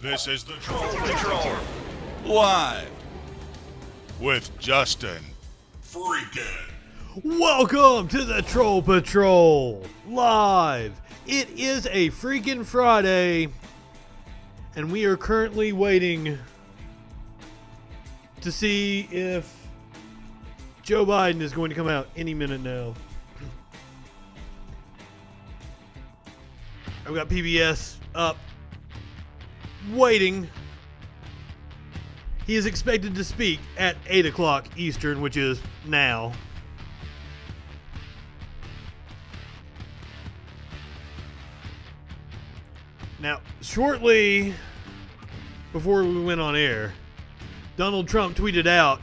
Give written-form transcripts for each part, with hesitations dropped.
This is the Troll Patrol. Live. With Justin. FREAKIN. Welcome to the Troll Patrol. Live. It is a freaking Friday. And we are currently waiting to see if Joe Biden is going to come out any minute now. I've got PBS up, waiting. He is expected to speak at 8 o'clock Eastern, which is now. Now, shortly before we went on air, Donald Trump tweeted out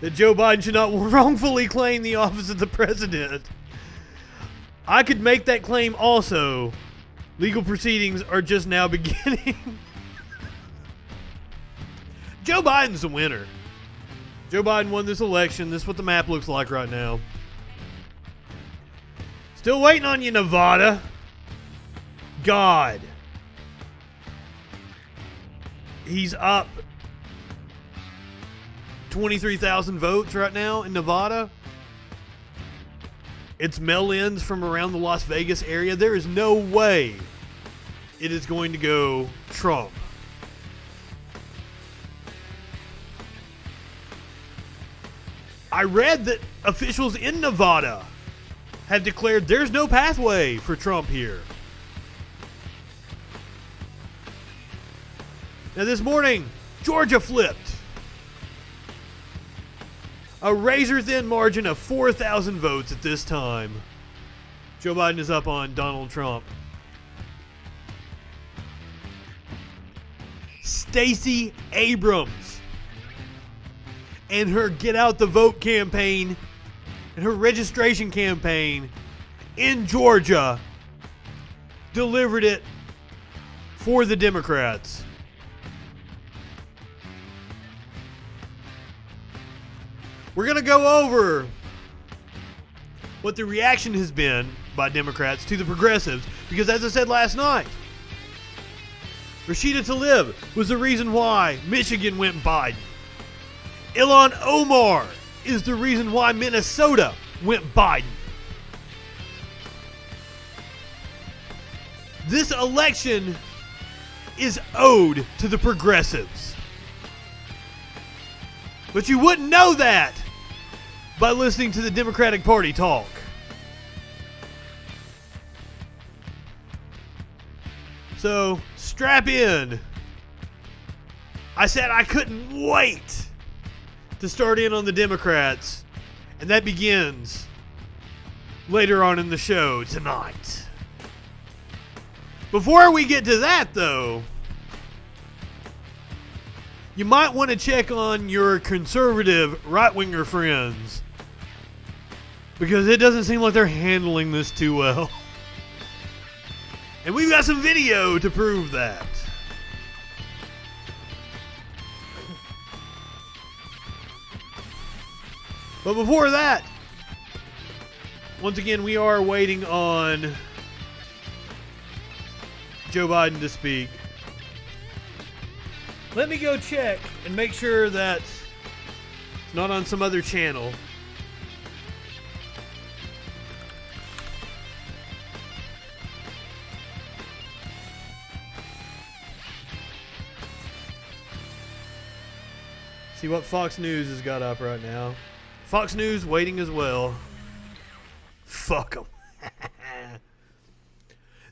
that Joe Biden should not wrongfully claim the office of the president. I could make that claim also. Legal proceedings are just now beginning. Joe Biden's the winner. Joe Biden won this election. This is what the map looks like right now. Still waiting on you, Nevada. God. He's up 23,000 votes right now in Nevada. It's mail-ins from around the Las Vegas area. There is no way it is going to go Trump. I read that officials in Nevada have declared there's no pathway for Trump here. Now this morning, Georgia flipped. A razor-thin margin of 4,000 votes at this time. Joe Biden is up on Donald Trump. Stacey Abrams and her Get Out the Vote campaign and her registration campaign in Georgia delivered it for the Democrats. We're going to go over what the reaction has been by Democrats to the progressives. Because as I said last night, Rashida Tlaib was the reason why Michigan went Biden. Ilhan Omar is the reason why Minnesota went Biden. This election is owed to the progressives. But you wouldn't know that by listening to the Democratic Party talk. So, strap in. I said I couldn't wait to start in on the Democrats, and that begins later on in the show tonight. Before we get to that, though, you might want to check on your conservative right-winger friends, because it doesn't seem like they're handling this too well. And we've got some video to prove that. But before that, once again, we are waiting on Joe Biden to speak. Let me go check and make sure that it's not on some other channel. See what Fox News has got up right now. Fox News waiting as well. Fuck them.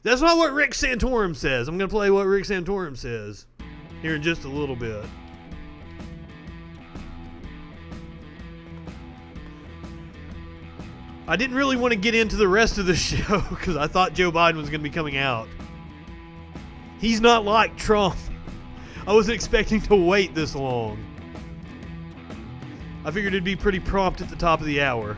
That's not what Rick Santorum says. I'm going to play what Rick Santorum says here in just a little bit. I didn't really want to get into the rest of the show because I thought Joe Biden was going to be coming out. He's not like Trump. I wasn't expecting to wait this long. I figured it'd be pretty prompt at the top of the hour.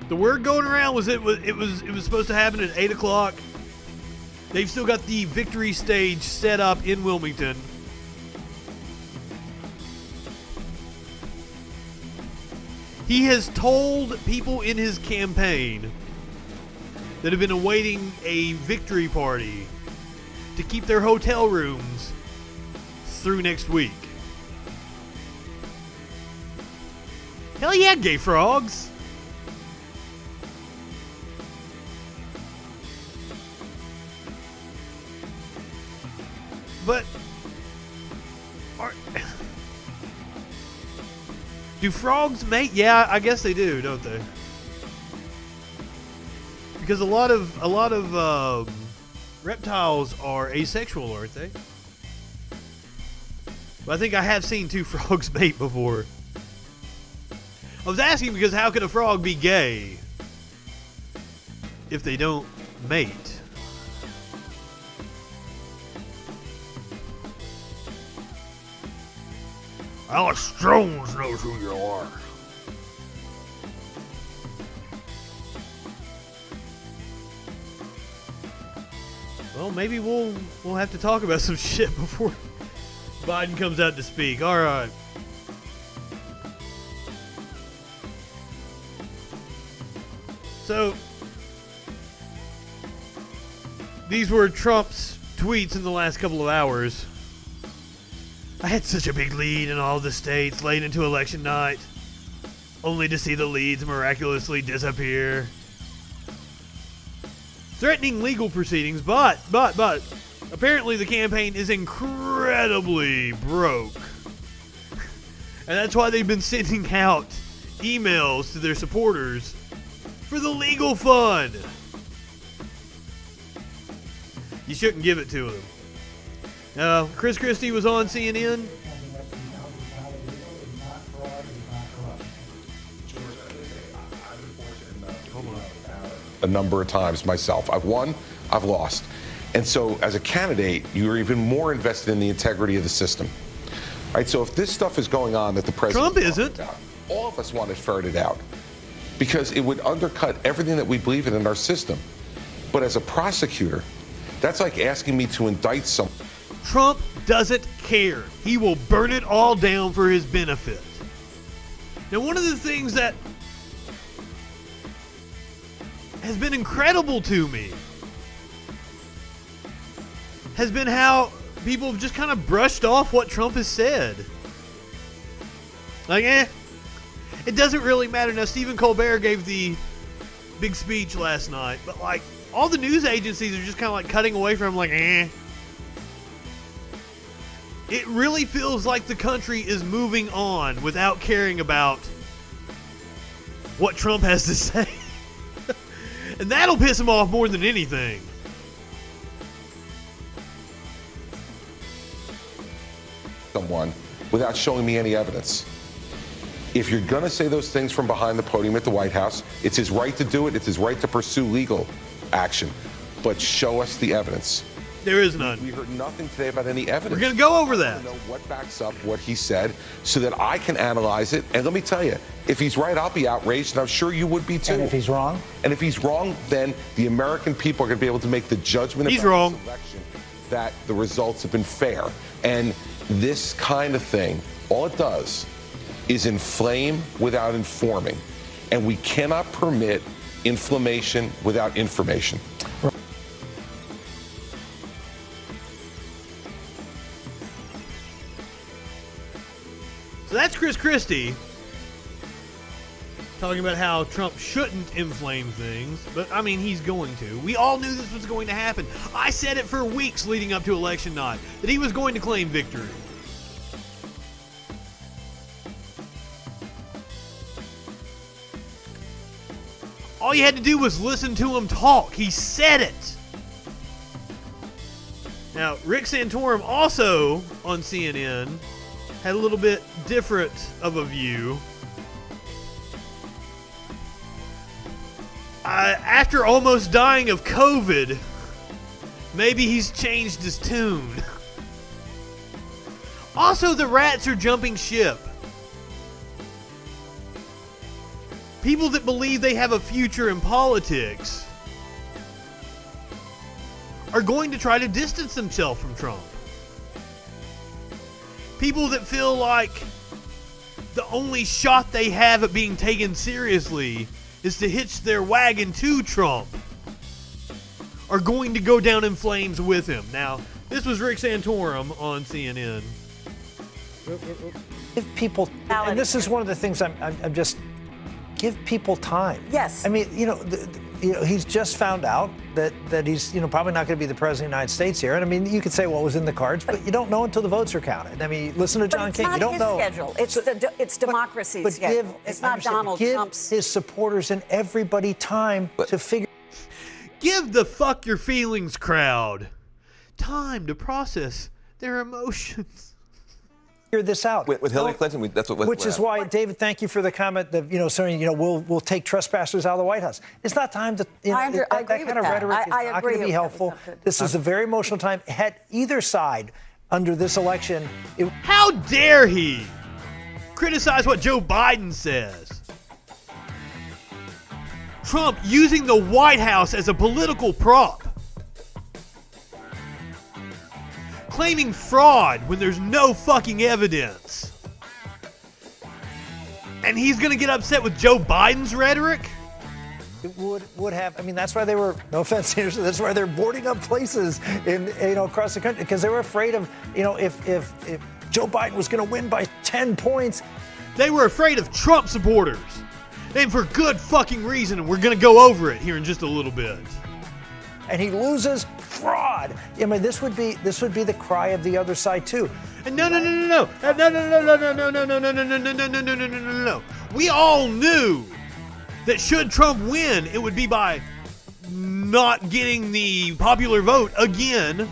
The word going around was it was supposed to happen at 8 o'clock. They've still got the victory stage set up in Wilmington. He has told people in his campaign that have been awaiting a victory party to keep their hotel rooms through next week. Hell yeah, gay frogs! But do frogs mate? Yeah, I guess they do, don't they? Because a lot of reptiles are asexual, aren't they? But I think I have seen two frogs mate before. I was asking because how could a frog be gay if they don't mate? Alex Jones knows who you are. Well, maybe we'll have to talk about some shit before Biden comes out to speak. All right. So, these were Trump's tweets in the last couple of hours. I had such a big lead in all the states late into election night, only to see the leads miraculously disappear. Threatening legal proceedings, but, apparently the campaign is incredibly broke. And that's why they've been sending out emails to their supporters for the legal fund. You shouldn't give it to them. Chris Christie was on CNN. A number of times myself. I've won, I've lost. And so as a candidate, you're even more invested in the integrity of the system. Right? So if this stuff is going on that the president Trump isn't. About, all of us want it ferreted out because it would undercut everything that we believe in our system. But as a prosecutor, that's like asking me to indict someone. Trump doesn't care. He will burn it all down for his benefit. Now, one of the things that has been incredible to me has been how people have just kind of brushed off what Trump has said. Like, it doesn't really matter. Now, Stephen Colbert gave the big speech last night, but like, all the news agencies are just kind of like cutting away from him, like, It really feels like the country is moving on without caring about what Trump has to say. And that'll piss him off more than anything. Someone without showing me any evidence. If you're going to say those things from behind the podium at the White House, it's his right to do it. It's his right to pursue legal action. But show us the evidence. There is none. We heard nothing today about any evidence. We're going to go over that. I want to know what backs up what he said so that I can analyze it. And let me tell you, if he's right, I'll be outraged, and I'm sure you would be too. And if he's wrong? And if he's wrong, then the American people are going to be able to make the judgment he's about wrong. this election that the results have been fair. And this kind of thing, all it does is inflame without informing. And we cannot permit inflammation without information. So that's Chris Christie talking about how Trump shouldn't inflame things, but I mean, he's going to. We all knew this was going to happen. I said it for weeks leading up to election night, that he was going to claim victory. All you had to do was listen to him talk. He said it. Now, Rick Santorum also on CNN had a little bit different of a view. After almost dying of COVID, maybe he's changed his tune. Also, the rats are jumping ship. People that believe they have a future in politics are going to try to distance themselves from Trump. People that feel like the only shot they have at being taken seriously is to hitch their wagon to Trump are going to go down in flames with him. Now, this was Rick Santorum on CNN. Give people, and this is one of the things I'm just, give people time. Yes. I mean, he's just found out that he's, probably not going to be the president of the United States here. And I mean, you could say what was in the cards, but you don't know until the votes are counted. I mean, listen to John King. You don't know. It's not his schedule. It's democracy's schedule. It's not Donald Trump's. Give his supporters and everybody time to figure. Give the fuck your feelings crowd time to process their emotions. Figure this out with Hillary Clinton. That's what. Which is why, David, thank you for the comment that saying we'll take trespassers out of the White House. It's not time to. I agree that kind with of that. rhetoric is not going to be helpful. This is a very emotional time. Had either side under this election. How dare he criticize what Joe Biden says? Trump using the White House as a political prop. Claiming fraud when there's no fucking evidence. And he's going to get upset with Joe Biden's rhetoric? It would have. I mean, that's why they were. No offense, that's why they're boarding up places in across the country, because they were afraid of if Joe Biden was going to win by 10 points. They were afraid of Trump supporters, and for good fucking reason. And we're going to go over it here in just a little bit. And he loses. Fraud. I mean, this would be the cry of the other side too. And no. We all knew that should Trump win, it would be by not getting the popular vote again.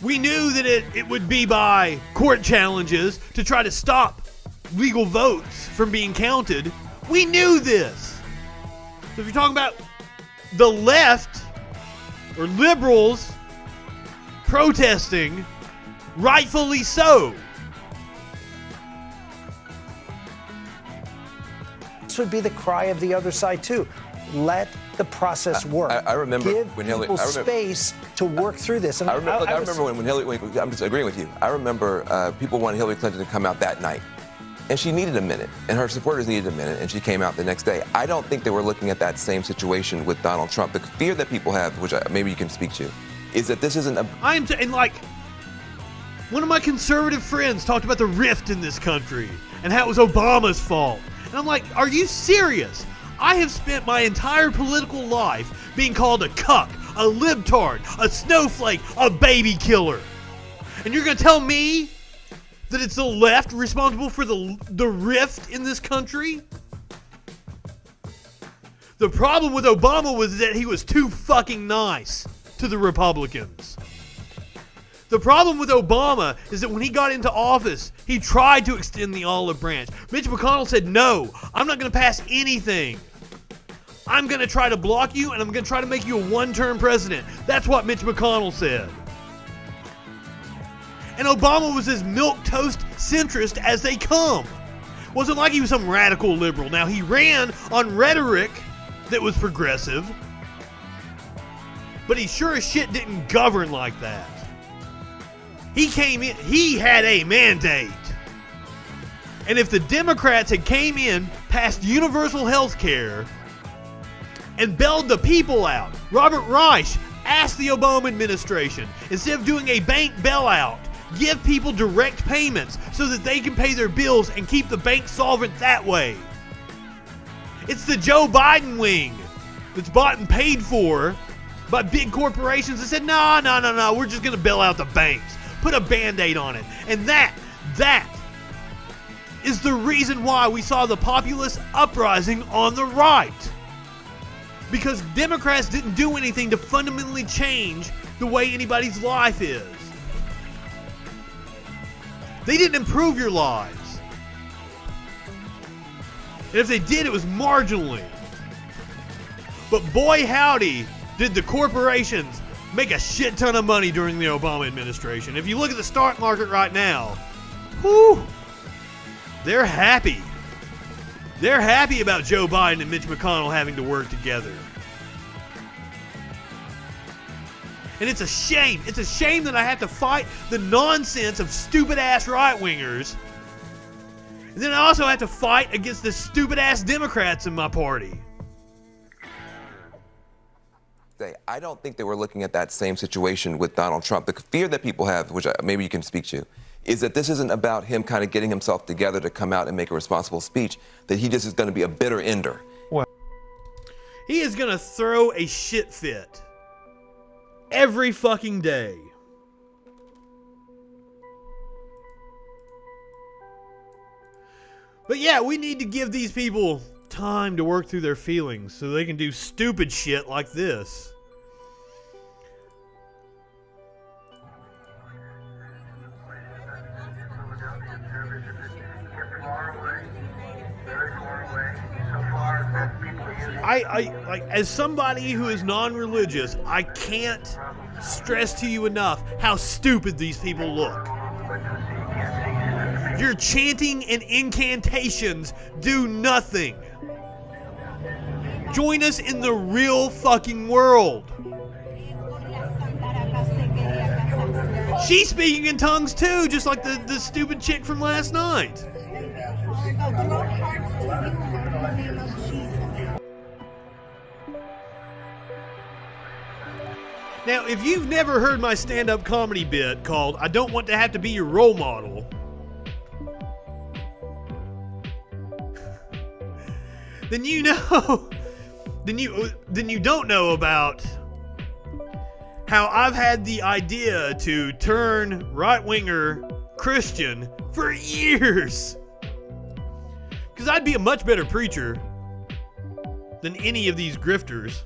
We knew that it would be by court challenges to try to stop legal votes from being counted. We knew this. So if you're talking about the left or liberals protesting, rightfully so. This would be the cry of the other side too. Let the process work. I remember give when Hillary. People space to work through this. And I remember when Hillary. I'm just agreeing with you. I remember people wanted Hillary Clinton to come out that night. And she needed a minute, and her supporters needed a minute, and she came out the next day. I don't think they were looking at that same situation with Donald Trump. The fear that people have, which maybe you can speak to, is that this isn't a... one of my conservative friends talked about the rift in this country and how it was Obama's fault. And I'm like, are you serious? I have spent my entire political life being called a cuck, a libtard, a snowflake, a baby killer. And you're going to tell me that it's the left responsible for the rift in this country? The problem with Obama was that he was too fucking nice to the Republicans. The problem with Obama is that when he got into office, he tried to extend the olive branch. Mitch McConnell said, no, I'm not going to pass anything. I'm going to try to block you, and I'm going to try to make you a one-term president. That's what Mitch McConnell said. And Obama was as milquetoast centrist as they come. Wasn't like he was some radical liberal. Now, he ran on rhetoric that was progressive, but he sure as shit didn't govern like that. He came in, he had a mandate. And if the Democrats had came in, passed universal health care, and bailed the people out, Robert Reich asked the Obama administration, instead of doing a bank bailout, give people direct payments so that they can pay their bills and keep the bank solvent that way. It's the Joe Biden wing that's bought and paid for by big corporations that said, no, we're just going to bail out the banks. Put a Band-Aid on it. And that is the reason why we saw the populist uprising on the right. Because Democrats didn't do anything to fundamentally change the way anybody's life is. They didn't improve your lives. And if they did, it was marginally. But boy howdy, did the corporations make a shit ton of money during the Obama administration. If you look at the stock market right now, whew, they're happy. They're happy about Joe Biden and Mitch McConnell having to work together. And it's a shame. It's a shame that I have to fight the nonsense of stupid-ass right-wingers And then I also have to fight against the stupid-ass Democrats in my party. I don't think they were looking at that same situation with Donald Trump. The fear that people have, which maybe you can speak to, is that this isn't about him kind of getting himself together to come out and make a responsible speech, that he just is going to be a bitter ender. Well, he is going to throw a shit fit every fucking day. But yeah, we need to give these people time to work through their feelings so they can do stupid shit like this. I as somebody who is non-religious, I can't stress to you enough how stupid these people look. Your chanting and incantations do nothing. Join us in the real fucking world. She's speaking in tongues too, just like the stupid chick from last night. Now, if you've never heard my stand-up comedy bit called I Don't Want to Have to Be Your Role Model, then you know, then you don't know about how I've had the idea to turn right-winger Christian for years. Because I'd be a much better preacher than any of these grifters.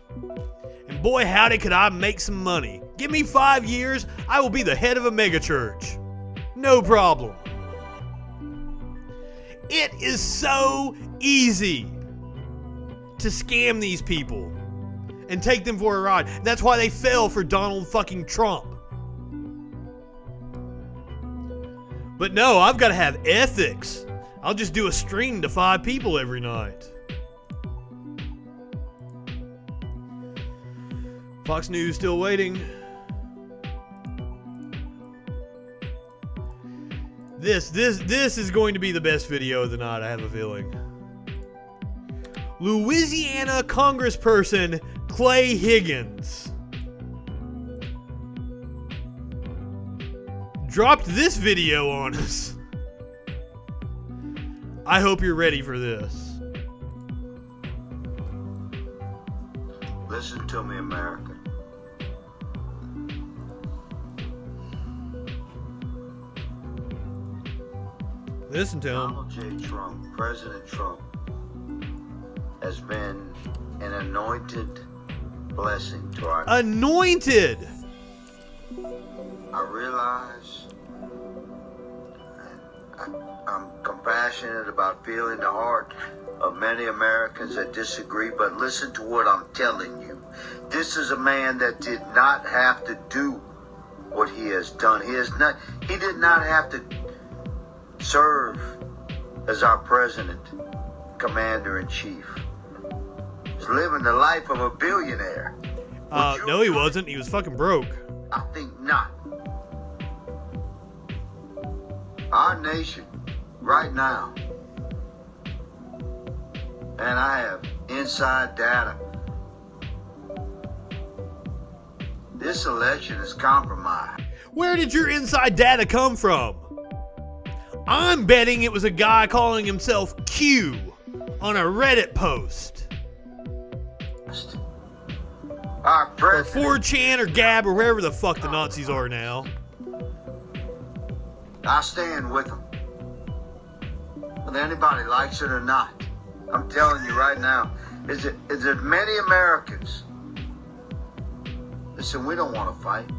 And boy, howdy, could I make some money. Give me 5 years, I will be the head of a megachurch. No problem. It is so easy to scam these people and take them for a ride. That's why they fell for Donald fucking Trump. But no, I've got to have ethics. I'll just do a stream to 5 people every night. Fox News still waiting. This is going to be the best video of the night, I have a feeling. Louisiana Congressperson Clay Higgins dropped this video on us. I hope you're ready for this. Listen to me, America. Listen to him. Donald J. Trump, President Trump, has been an anointed blessing to our nation. Anointed! I realize I'm compassionate about feeling the heart of many Americans that disagree, but listen to what I'm telling you. This is a man that did not have to do what he has done. He did not have to serve as our president, commander-in-chief. He's living the life of a billionaire. No, he wasn't. He was fucking broke. I think not. Our nation, right now, and I have inside data, this election is compromised. Where did your inside data come from? I'm betting it was a guy calling himself Q on a Reddit post. Our Or president, 4chan or Gab or wherever the fuck the Nazis are now. I stand with him. Whether anybody likes it or not. I'm telling you right now, is it many Americans? Listen, we don't want to fight.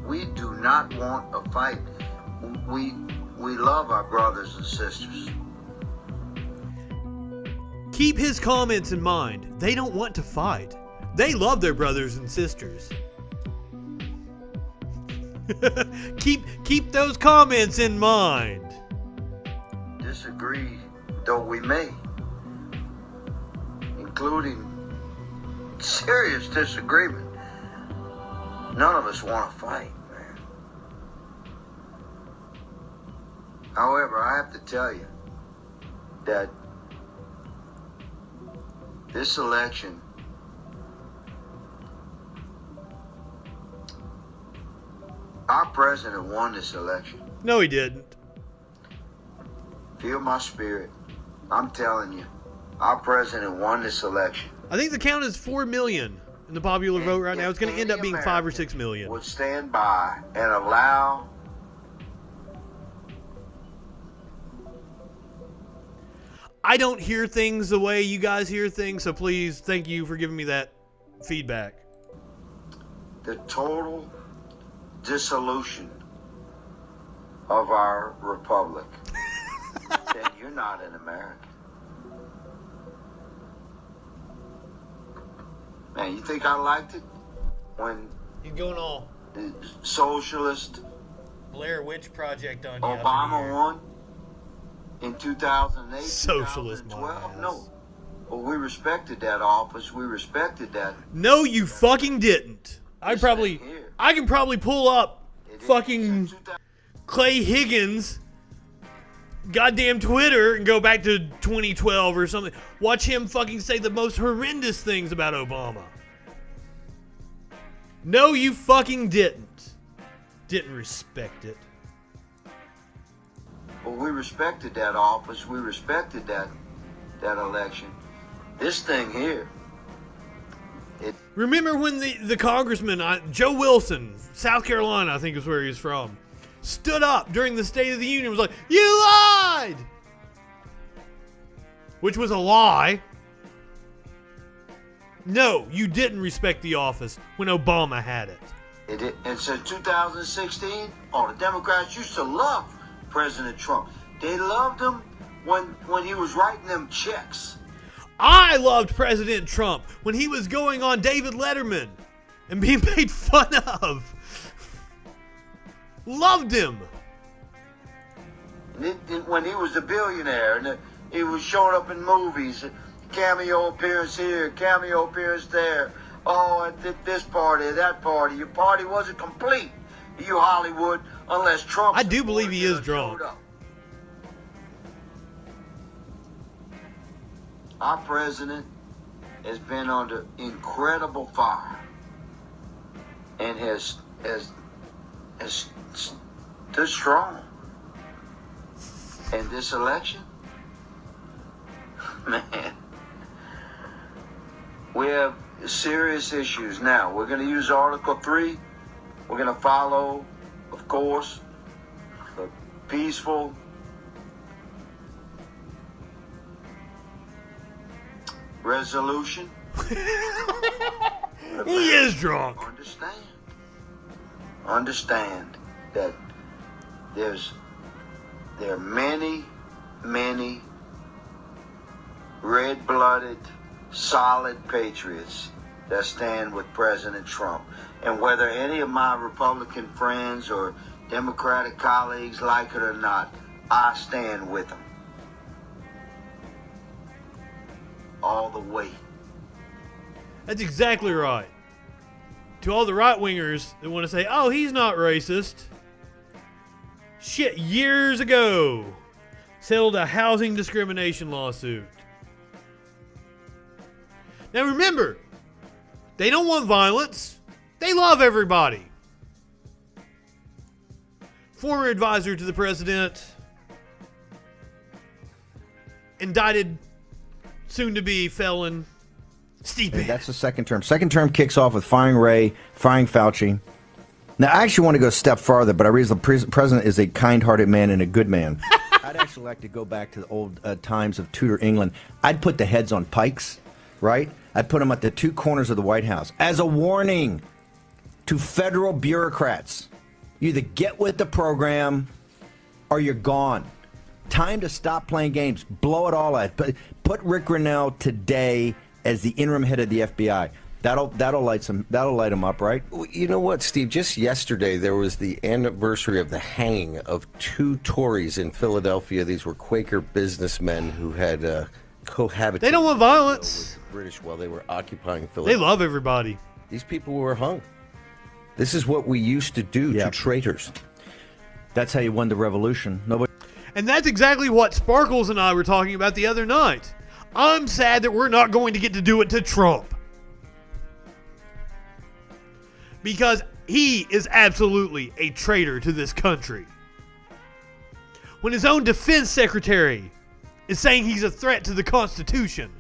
We do not want a fight. We love our brothers and sisters. Keep his comments in mind. They don't want to fight. They love their brothers and sisters. keep those comments in mind. Disagree though we may, including serious disagreement. None of us want to fight, man. However, I have to tell you, that this election our president won this election. No, he didn't. Feel my spirit. I'm telling you, our president won this election. I think the count is 4 million in the popular vote right now. It's going to end up being 5 or 6 million. Would stand by and allow I don't hear things the way you guys hear things, so please, thank you for giving me that feedback. the total dissolution of our republic, then you're not an American. Man, you think I liked it when He's going all the socialist Blair Witch Project on you. Obama won in 2008, Socialist 2012? No. But we respected that office. We respected that. No, you fucking didn't. I can probably pull up fucking Clay Higgins' goddamn Twitter and go back to 2012 or something. Watch him fucking say the most horrendous things about Obama. No, you fucking didn't. Didn't respect it. Well, we respected that office. We respected that election. This thing here. Remember when the congressman, Joe Wilson, South Carolina, I think is where he's from, stood up during the State of the Union and was like, "You lied!" Which was a lie. No, you didn't respect the office when Obama had it. And since 2016, the Democrats used to love President Trump. They loved him when he was writing them checks. I loved President Trump when he was going on David Letterman and being made fun of. Loved him. When he was a billionaire and he was showing up in movies, cameo appearance here, cameo appearance there. Oh, at this party, that party. Your party wasn't complete, you Hollywood, unless Trump. I do believe he is drunk. Our president has been under incredible fire and has stood strong. And this election, man, we have serious issues now. We're going to use Article 3. We're going to follow, of course, the peaceful resolution. He is drunk. Understand that there are many red-blooded, solid patriots that stand with President Trump. And whether any of my Republican friends or Democratic colleagues like it or not, I stand with them. All the way. That's exactly right. To all the right-wingers that want to say, "Oh, he's not racist." Shit, years ago, settled a housing discrimination lawsuit. Now remember, they don't want violence. They love everybody. Former advisor to the president, indicted soon-to-be felon Steve Bannon. That's the second term. Second term kicks off with firing Wray, firing Fauci. Now, I actually want to go a step farther, but I realize the president is a kind-hearted man and a good man. I'd actually like to go back to the old times of Tudor England. I'd put the heads on pikes, right? I'd put them at the two corners of the White House as a warning to federal bureaucrats. You either get with the program or you're gone. Time to stop playing games. Blow it all out. Put Rick Grinnell today as the interim head of the FBI. That'll light him up, right? You know what, Steve? Just yesterday there was the anniversary of the hanging of two Tories in Philadelphia. These were Quaker businessmen who had cohabitated. They don't want violence. With the British while they were occupying Philadelphia. They love everybody. These people were hung. This is what we used to do to traitors. That's how you won the revolution. Nobody. And that's exactly what Sparkles and I were talking about the other night. I'm sad that we're not going to get to do it to Trump. Because he is absolutely a traitor to this country. When his own defense secretary is saying he's a threat to the Constitution,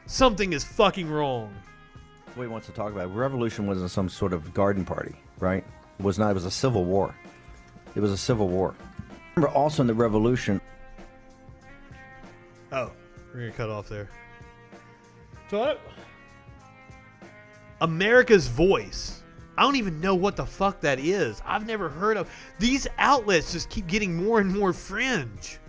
something is fucking wrong. What he wants to talk about, revolution wasn't some sort of garden party, right? It was not. It was a civil war. It was a civil war. Remember also in the revolution. Oh, we're going to cut off there. So, America's Voice. I don't even know what the fuck that is. I've never heard of. These outlets just keep getting more and more fringe.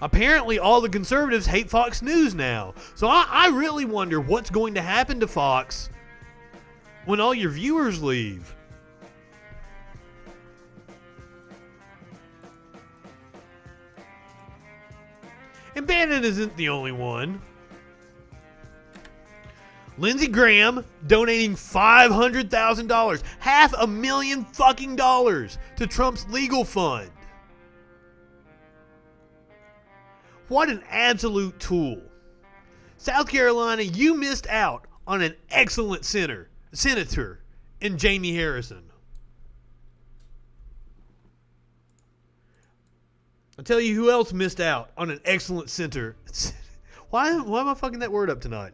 Apparently, all the conservatives hate Fox News now. So I really wonder what's going to happen to Fox when all your viewers leave. And Bannon isn't the only one. Lindsey Graham donating $500,000, $500,000 fucking dollars to Trump's legal fund. What an absolute tool. South Carolina, you missed out on an excellent senator in Jamie Harrison. I'll tell you who else missed out on an excellent senator. Why am I fucking that word up tonight?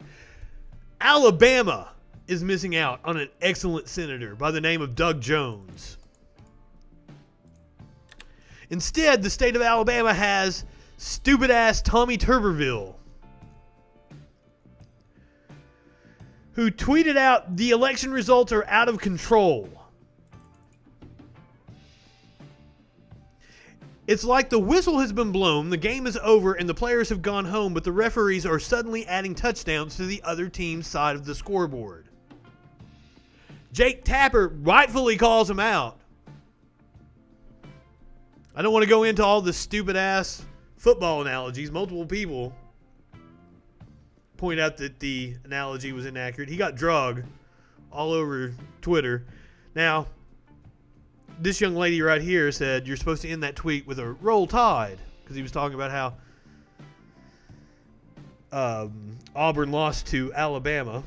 Alabama is missing out on an excellent senator by the name of Doug Jones. Instead, the state of Alabama has stupid-ass Tommy Tuberville, who tweeted out, "The election results are out of control. It's like the whistle has been blown, the game is over, and the players have gone home, but the referees are suddenly adding touchdowns to the other team's side of the scoreboard." Jake Tapper rightfully calls him out. I don't want to go into all the stupid-ass football analogies. Multiple people point out that the analogy was inaccurate. He got drug all over Twitter. Now, this young lady right here said you're supposed to end that tweet with a "Roll Tide," because he was talking about how Auburn lost to Alabama.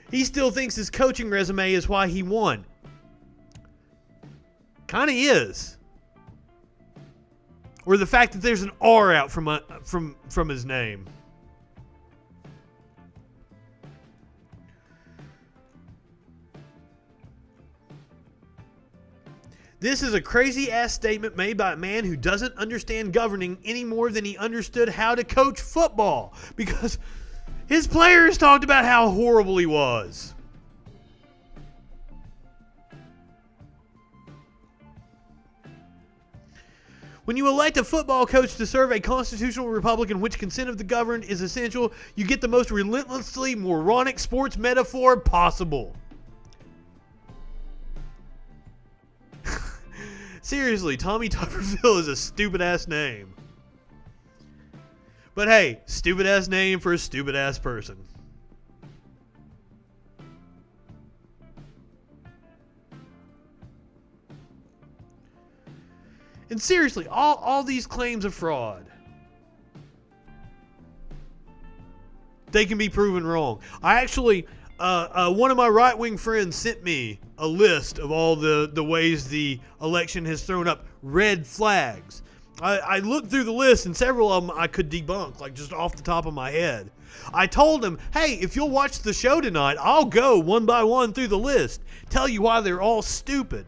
He still thinks his coaching resume is why he won. Kind of is. Or the fact that there's an R out from his name. This is a crazy-ass statement made by a man who doesn't understand governing any more than he understood how to coach football. Because his players talked about how horrible he was. When you elect a football coach to serve a constitutional republic in which consent of the governed is essential, you get the most relentlessly moronic sports metaphor possible. Seriously, Tommy Tuberville is a stupid-ass name. But hey, stupid-ass name for a stupid-ass person. And seriously, all these claims of fraud, they can be proven wrong. I actually, one of my right-wing friends sent me a list of all the ways the election has thrown up red flags. I looked through the list, and several of them I could debunk, like just off the top of my head. I told him, hey, if you'll watch the show tonight, I'll go one by one through the list, tell you why they're all stupid.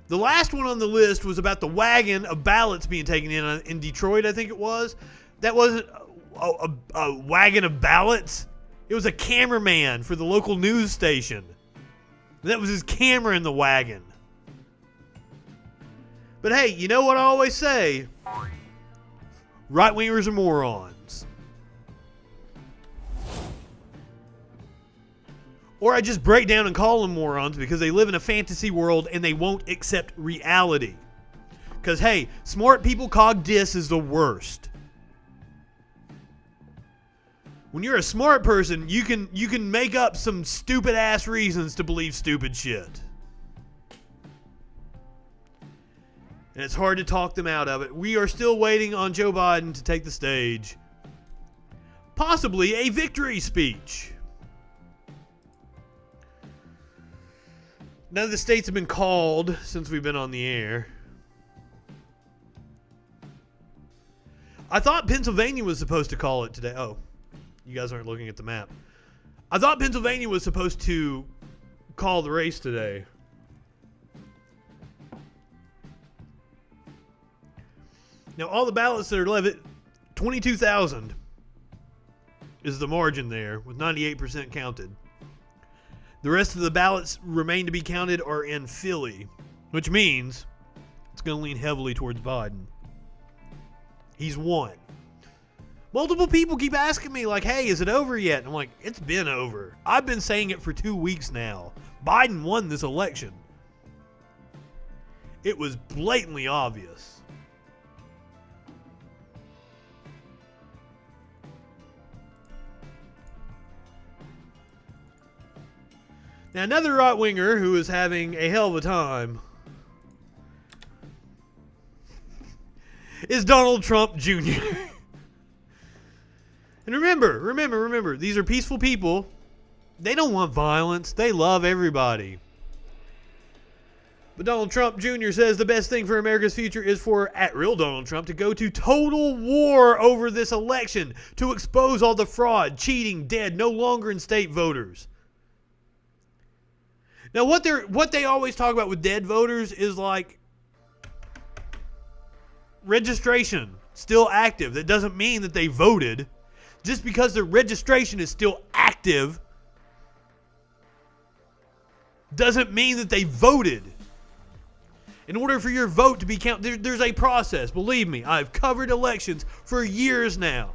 The last one on the list was about the wagon of ballots being taken in Detroit, I think it was. That wasn't a wagon of ballots. It was a cameraman for the local news station. That was his camera in the wagon. But hey, you know what I always say? Right-wingers are morons. Or I just break down and call them morons because they live in a fantasy world and they won't accept reality. Because hey, smart people cog dis is the worst. When you're a smart person, you can make up some stupid ass reasons to believe stupid shit. And it's hard to talk them out of it. We are still waiting on Joe Biden to take the stage. Possibly a victory speech. None of the states have been called since we've been on the air. I thought Pennsylvania was supposed to call it today. Oh, you guys aren't looking at the map. I thought Pennsylvania was supposed to call the race today. Now, all the ballots that are left, 22,000 is the margin there, with 98% counted. The rest of the ballots remain to be counted are in Philly, which means it's going to lean heavily towards Biden. He's won. Multiple people keep asking me, like, hey, is it over yet? I'm like, it's been over. I've been saying it for 2 weeks now. Biden won this election. It was blatantly obvious. Now, another right-winger who is having a hell of a time is Donald Trump Jr. And remember, these are peaceful people. They don't want violence. They love everybody. But Donald Trump Jr. says the best thing for America's future is for @real Donald Trump to go to total war over this election to expose all the fraud, cheating, dead, no longer in state voters. Now, what they always talk about with dead voters is like registration still active. That doesn't mean that they voted. Just because their registration is still active doesn't mean that they voted. In order for your vote to be counted, there's a process. Believe me, I've covered elections for years now.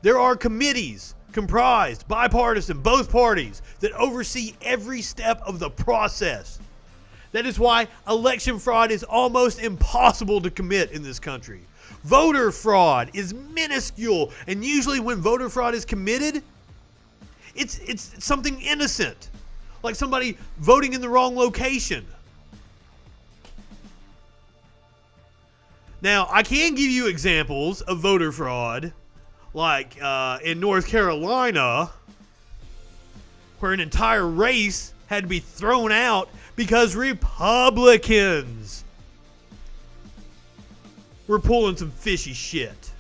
There are committees comprised, bipartisan, both parties, that oversee every step of the process. That is why election fraud is almost impossible to commit in this country. Voter fraud is minuscule, and usually when voter fraud is committed, it's something innocent, like somebody voting in the wrong location. Now, I can give you examples of voter fraud, like in North Carolina, where an entire race had to be thrown out because Republicans were pulling some fishy shit.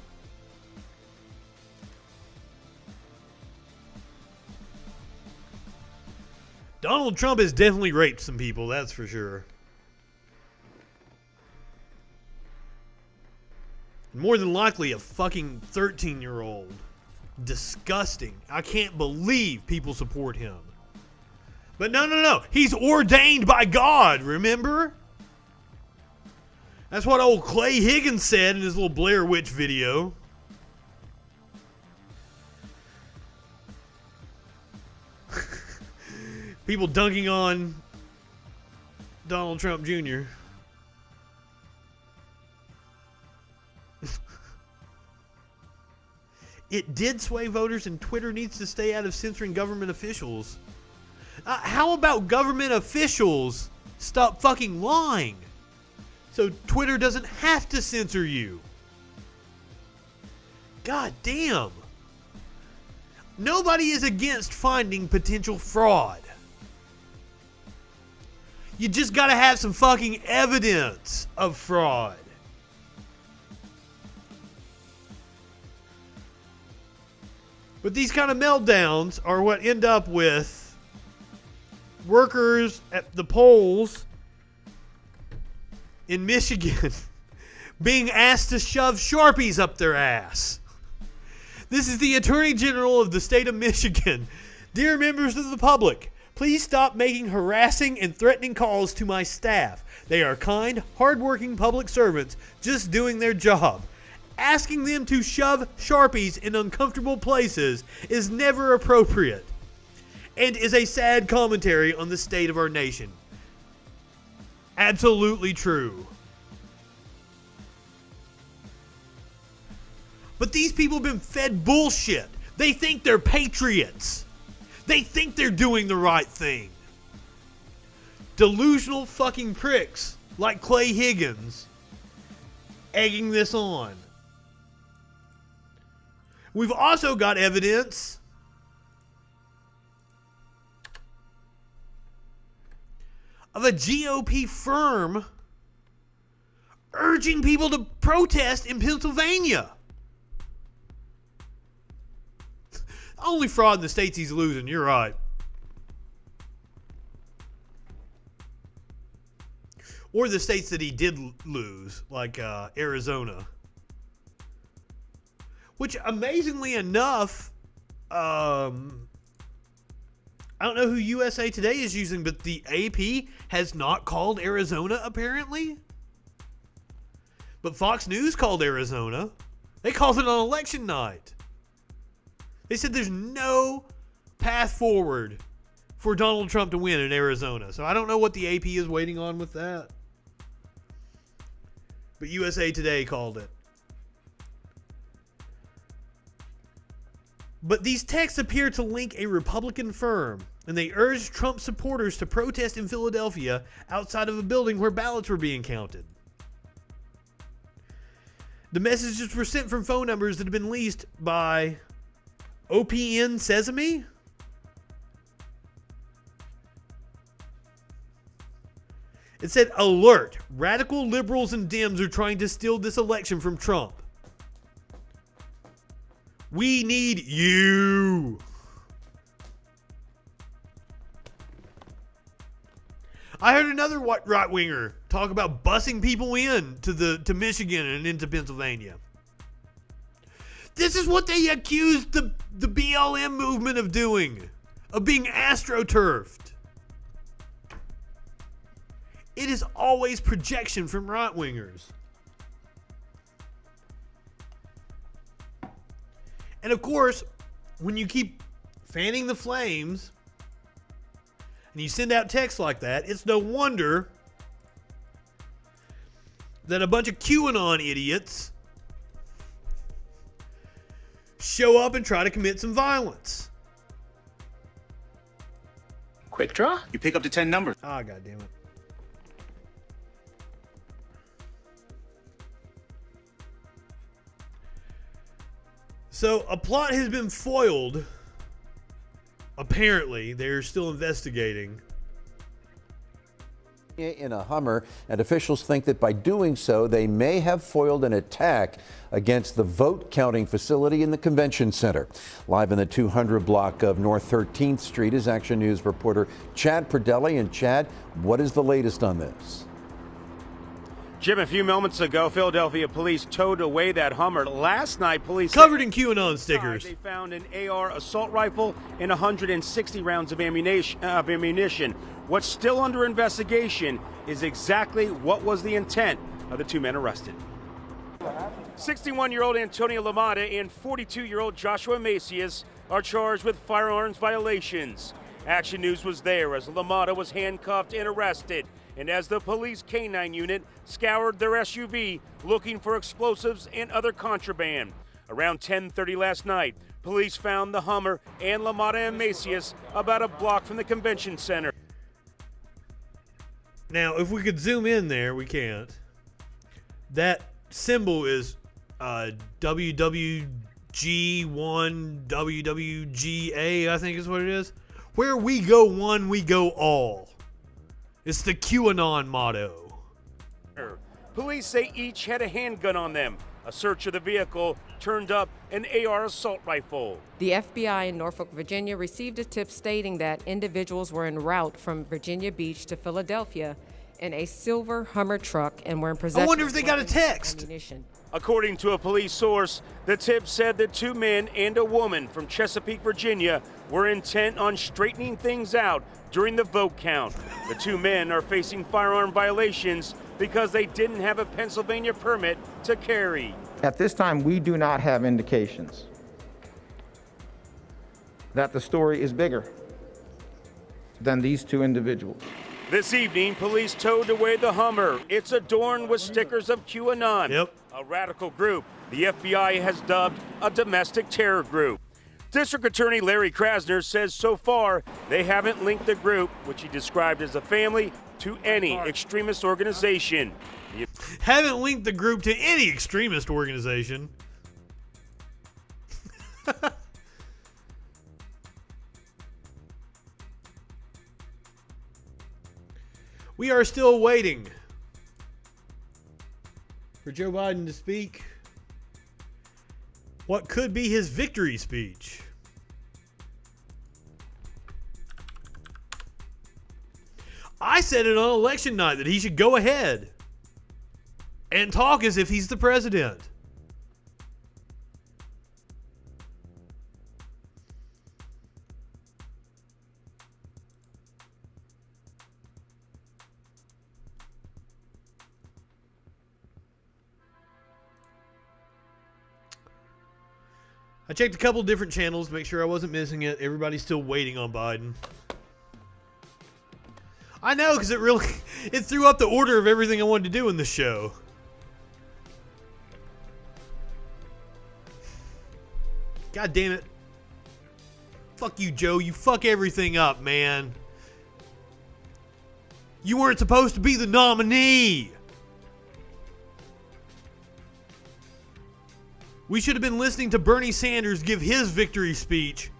Donald Trump has definitely raped some people, that's for sure. More than likely a fucking 13-year-old. Disgusting. I can't believe people support him. But no. He's ordained by God, remember? That's what old Clay Higgins said in his little Blair Witch video. People dunking on Donald Trump Jr. It did sway voters, and Twitter needs to stay out of censoring government officials. How about government officials stop fucking lying so Twitter doesn't have to censor you? God damn. Nobody is against finding potential fraud. You just gotta have some fucking evidence of fraud. But these kind of meltdowns are what end up with workers at the polls in Michigan being asked to shove Sharpies up their ass. This is the Attorney General of the state of Michigan. Dear members of the public, please stop making harassing and threatening calls to my staff. They are kind, hardworking public servants just doing their job. Asking them to shove Sharpies in uncomfortable places is never appropriate and is a sad commentary on the state of our nation. Absolutely true. But these people have been fed bullshit. They think they're patriots. They think they're doing the right thing. Delusional fucking pricks like Clay Higgins egging this on. We've also got evidence of a GOP firm urging people to protest in Pennsylvania. Only fraud in the states he's losing, you're right. Or the states that he did lose, like Arizona. Which, amazingly enough, I don't know who USA Today is using, but the AP has not called Arizona, apparently. But Fox News called Arizona. They called it on election night. They said there's no path forward for Donald Trump to win in Arizona. So I don't know what the AP is waiting on with that. But USA Today called it. But these texts appear to link a Republican firm, and they urged Trump supporters to protest in Philadelphia outside of a building where ballots were being counted. The messages were sent from phone numbers that had been leased by OPN Sesame? It said, alert, radical liberals and Dems are trying to steal this election from Trump. We need you. I heard another right-winger talk about busing people in to Michigan and into Pennsylvania. This is what they accused the BLM movement of doing, of being astroturfed. It is always projection from right-wingers. And of course, when you keep fanning the flames and you send out texts like that, it's no wonder that a bunch of QAnon idiots show up and try to commit some violence. Quick draw? You pick up to 10 numbers. Ah, God damn it. So, a plot has been foiled. Apparently, they're still investigating. In a Hummer, and officials think that by doing so, they may have foiled an attack against the vote counting facility in the convention center. Live in the 200 block of North 13th Street is Action News reporter Chad Perdelli. And Chad, what is the latest on this? Jim, a few moments ago, Philadelphia police towed away that Hummer. Last night, police covered in QAnon stickers. They found an AR assault rifle and 160 rounds of ammunition. What's still under investigation is exactly what was the intent of the two men arrested. 61-year-old Antonio LaMotta and 42-year-old Joshua Macias are charged with firearms violations. Action News was there as LaMotta was handcuffed and arrested, and as the police K-9 unit scoured their SUV looking for explosives and other contraband. Around 10:30 last night, police found the Hummer and LaMotta and Macias about a block from the convention center. Now, if we could zoom in there, we can't. That symbol is WWG1 WWGA, I think is what it is. Where we go one, we go all. It's the QAnon motto. Police say each had a handgun on them. A search of the vehicle turned up an AR assault rifle. The FBI in Norfolk, Virginia received a tip stating that individuals were en route from Virginia Beach to Philadelphia in a silver Hummer truck and were in possession. I wonder if they got a text. Ammunition. According to a police source, the tip said that two men and a woman from Chesapeake, Virginia were intent on straightening things out during the vote count. The two men are facing firearm violations because they didn't have a Pennsylvania permit to carry. At this time, we do not have indications that the story is bigger than these two individuals. This evening, police towed away the Hummer. It's adorned with stickers of QAnon, a radical group the FBI has dubbed a domestic terror group. District Attorney Larry Krasner says so far they haven't linked the group, which he described as a family, to any extremist organization. Haven't linked the group to any extremist organization. We are still waiting for Joe Biden to speak what could be his victory speech. I said it on election night that he should go ahead and talk as if he's the president. I checked a couple different channels to make sure I wasn't missing it. Everybody's still waiting on Biden. I know, because it threw up the order of everything I wanted to do in the show. God damn it. Fuck you, Joe. You fuck everything up, man. You weren't supposed to be the nominee. We should have been listening to Bernie Sanders give his victory speech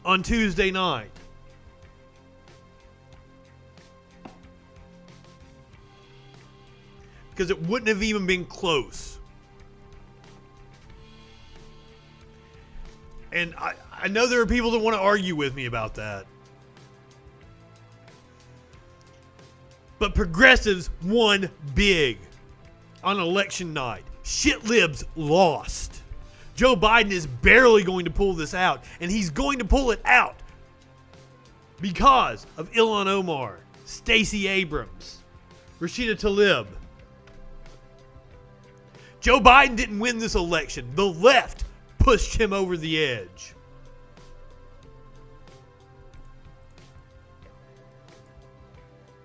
on Tuesday night. Because it wouldn't have even been close. And I know there are people that want to argue with me about that. But progressives won big on election night. Shit libs lost. Joe Biden is barely going to pull this out, and he's going to pull it out because of Ilhan Omar, Stacey Abrams, Rashida Tlaib. Joe Biden didn't win this election. The left pushed him over the edge.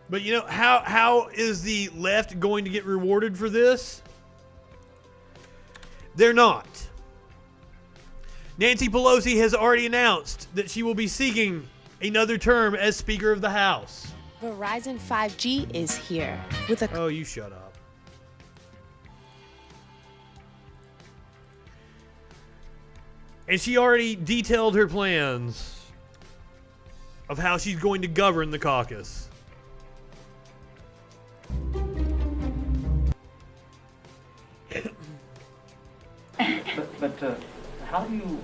But you know, how is the left going to get rewarded for this? They're not. Nancy Pelosi has already announced that she will be seeking another term as Speaker of the House. Verizon 5G is here with a... Oh, you shut up. And she already detailed her plans of how she's going to govern the caucus. But how do you,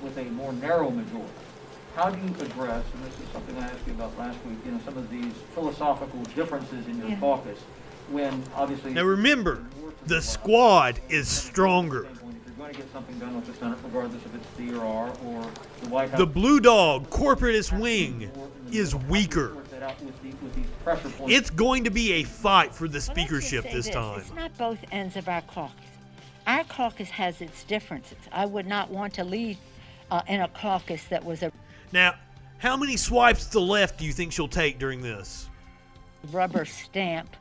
with a more narrow majority, how do you address, and this is something I asked you about last week, you know, some of these philosophical differences in your caucus, when obviously... Now remember, the squad is stronger. If you're going to get something done with the Senate, regardless if it's DRR or the White House... The Blue Dog corporatist wing is weaker. It's going to be a fight for the speakership this time. It's not both ends of our caucus. Our caucus has its differences. I would not want to lead in a caucus that was a... Now, how many swipes to the left do you think she'll take during this? A rubber stamp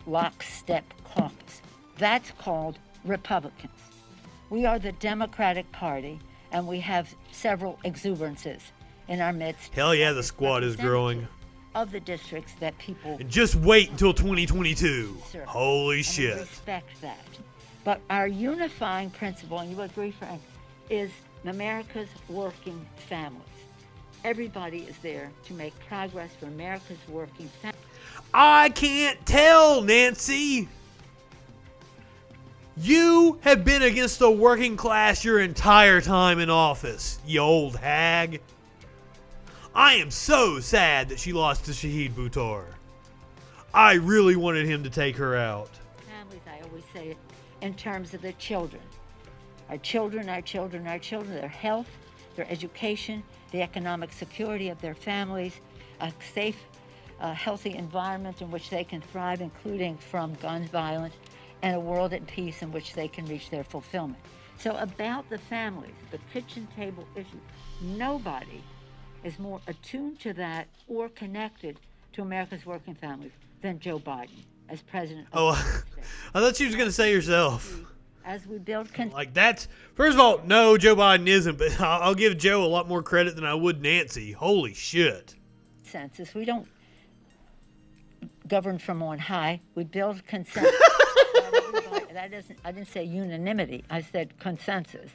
lockstep caucus. That's called Republicans. We are the Democratic Party, and we have several exuberances in our midst. Hell yeah, the squad is growing. Of the districts that people... And just wait until 2022. Holy shit. We respect that. But our unifying principle, and you agree, Frank, is America's working families. Everybody is there to make progress for America's working families. I can't tell, Nancy. You have been against the working class your entire time in office, you old hag. I am so sad that she lost to Shahid Buttar. I really wanted him to take her out. Families, I always say it in terms of the children. Our children, their health, their education, the economic security of their families, a safe, healthy environment in which they can thrive, including from gun violence, and a world at peace in which they can reach their fulfillment. So about the families, the kitchen table issue, nobody is more attuned to that or connected to America's working families than Joe Biden as president. Oh, I thought you was going to say yourself. As we build like that's first of all, no, Joe Biden isn't, but I'll give Joe a lot more credit than I would Nancy. Holy shit. Consensus. We don't govern from on high. We build consensus. I didn't say unanimity. I said consensus,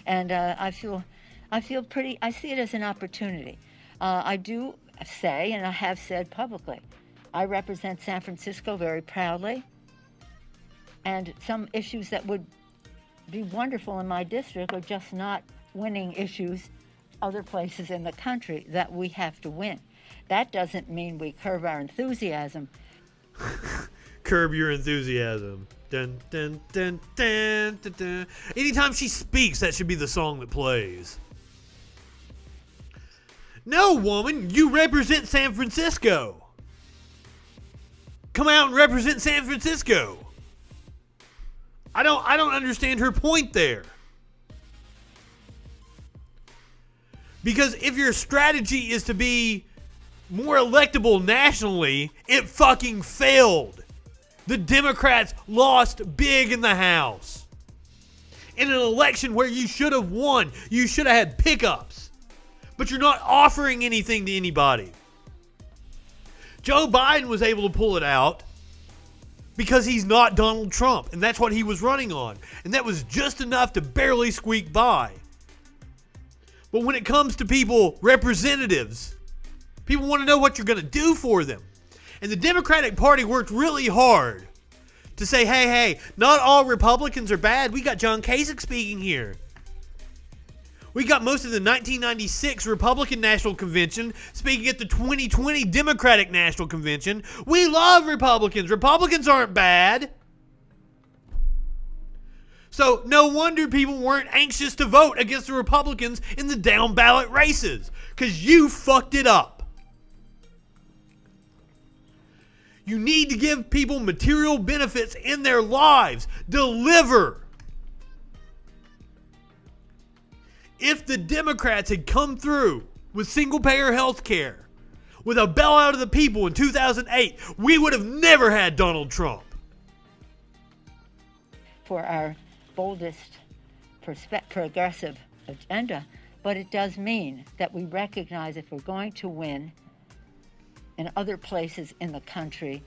and I feel pretty. I see it as an opportunity. I do say, and I have said publicly, I represent San Francisco very proudly, and some issues that would be wonderful in my district are just not winning issues other places in the country that we have to win. That doesn't mean we curb our enthusiasm. Curb your enthusiasm. Dun, dun, dun, dun, dun, dun. Anytime she speaks, that should be the song that plays. No, woman, you represent San Francisco. Come out and represent San Francisco. I don't understand her point there. Because if your strategy is to be more electable nationally, it fucking failed. The Democrats lost big in the House. In an election where you should have won, you should have had pickups. But you're not offering anything to anybody. Joe Biden was able to pull it out because he's not Donald Trump, and that's what he was running on. And that was just enough to barely squeak by. But when it comes to people, representatives, people want to know what you're going to do for them. And the Democratic Party worked really hard to say, hey, not all Republicans are bad. We got John Kasich speaking here. We got most of the 1996 Republican National Convention speaking at the 2020 Democratic National Convention. We love Republicans. Republicans aren't bad. So no wonder people weren't anxious to vote against the Republicans in the down ballot races, because you fucked it up. You need to give people material benefits in their lives. Deliver. If the Democrats had come through with single-payer health care, with a bailout of the people in 2008, we would have never had Donald Trump. For our boldest progressive agenda, but it does mean that we recognize if we're going to win in other places in the country,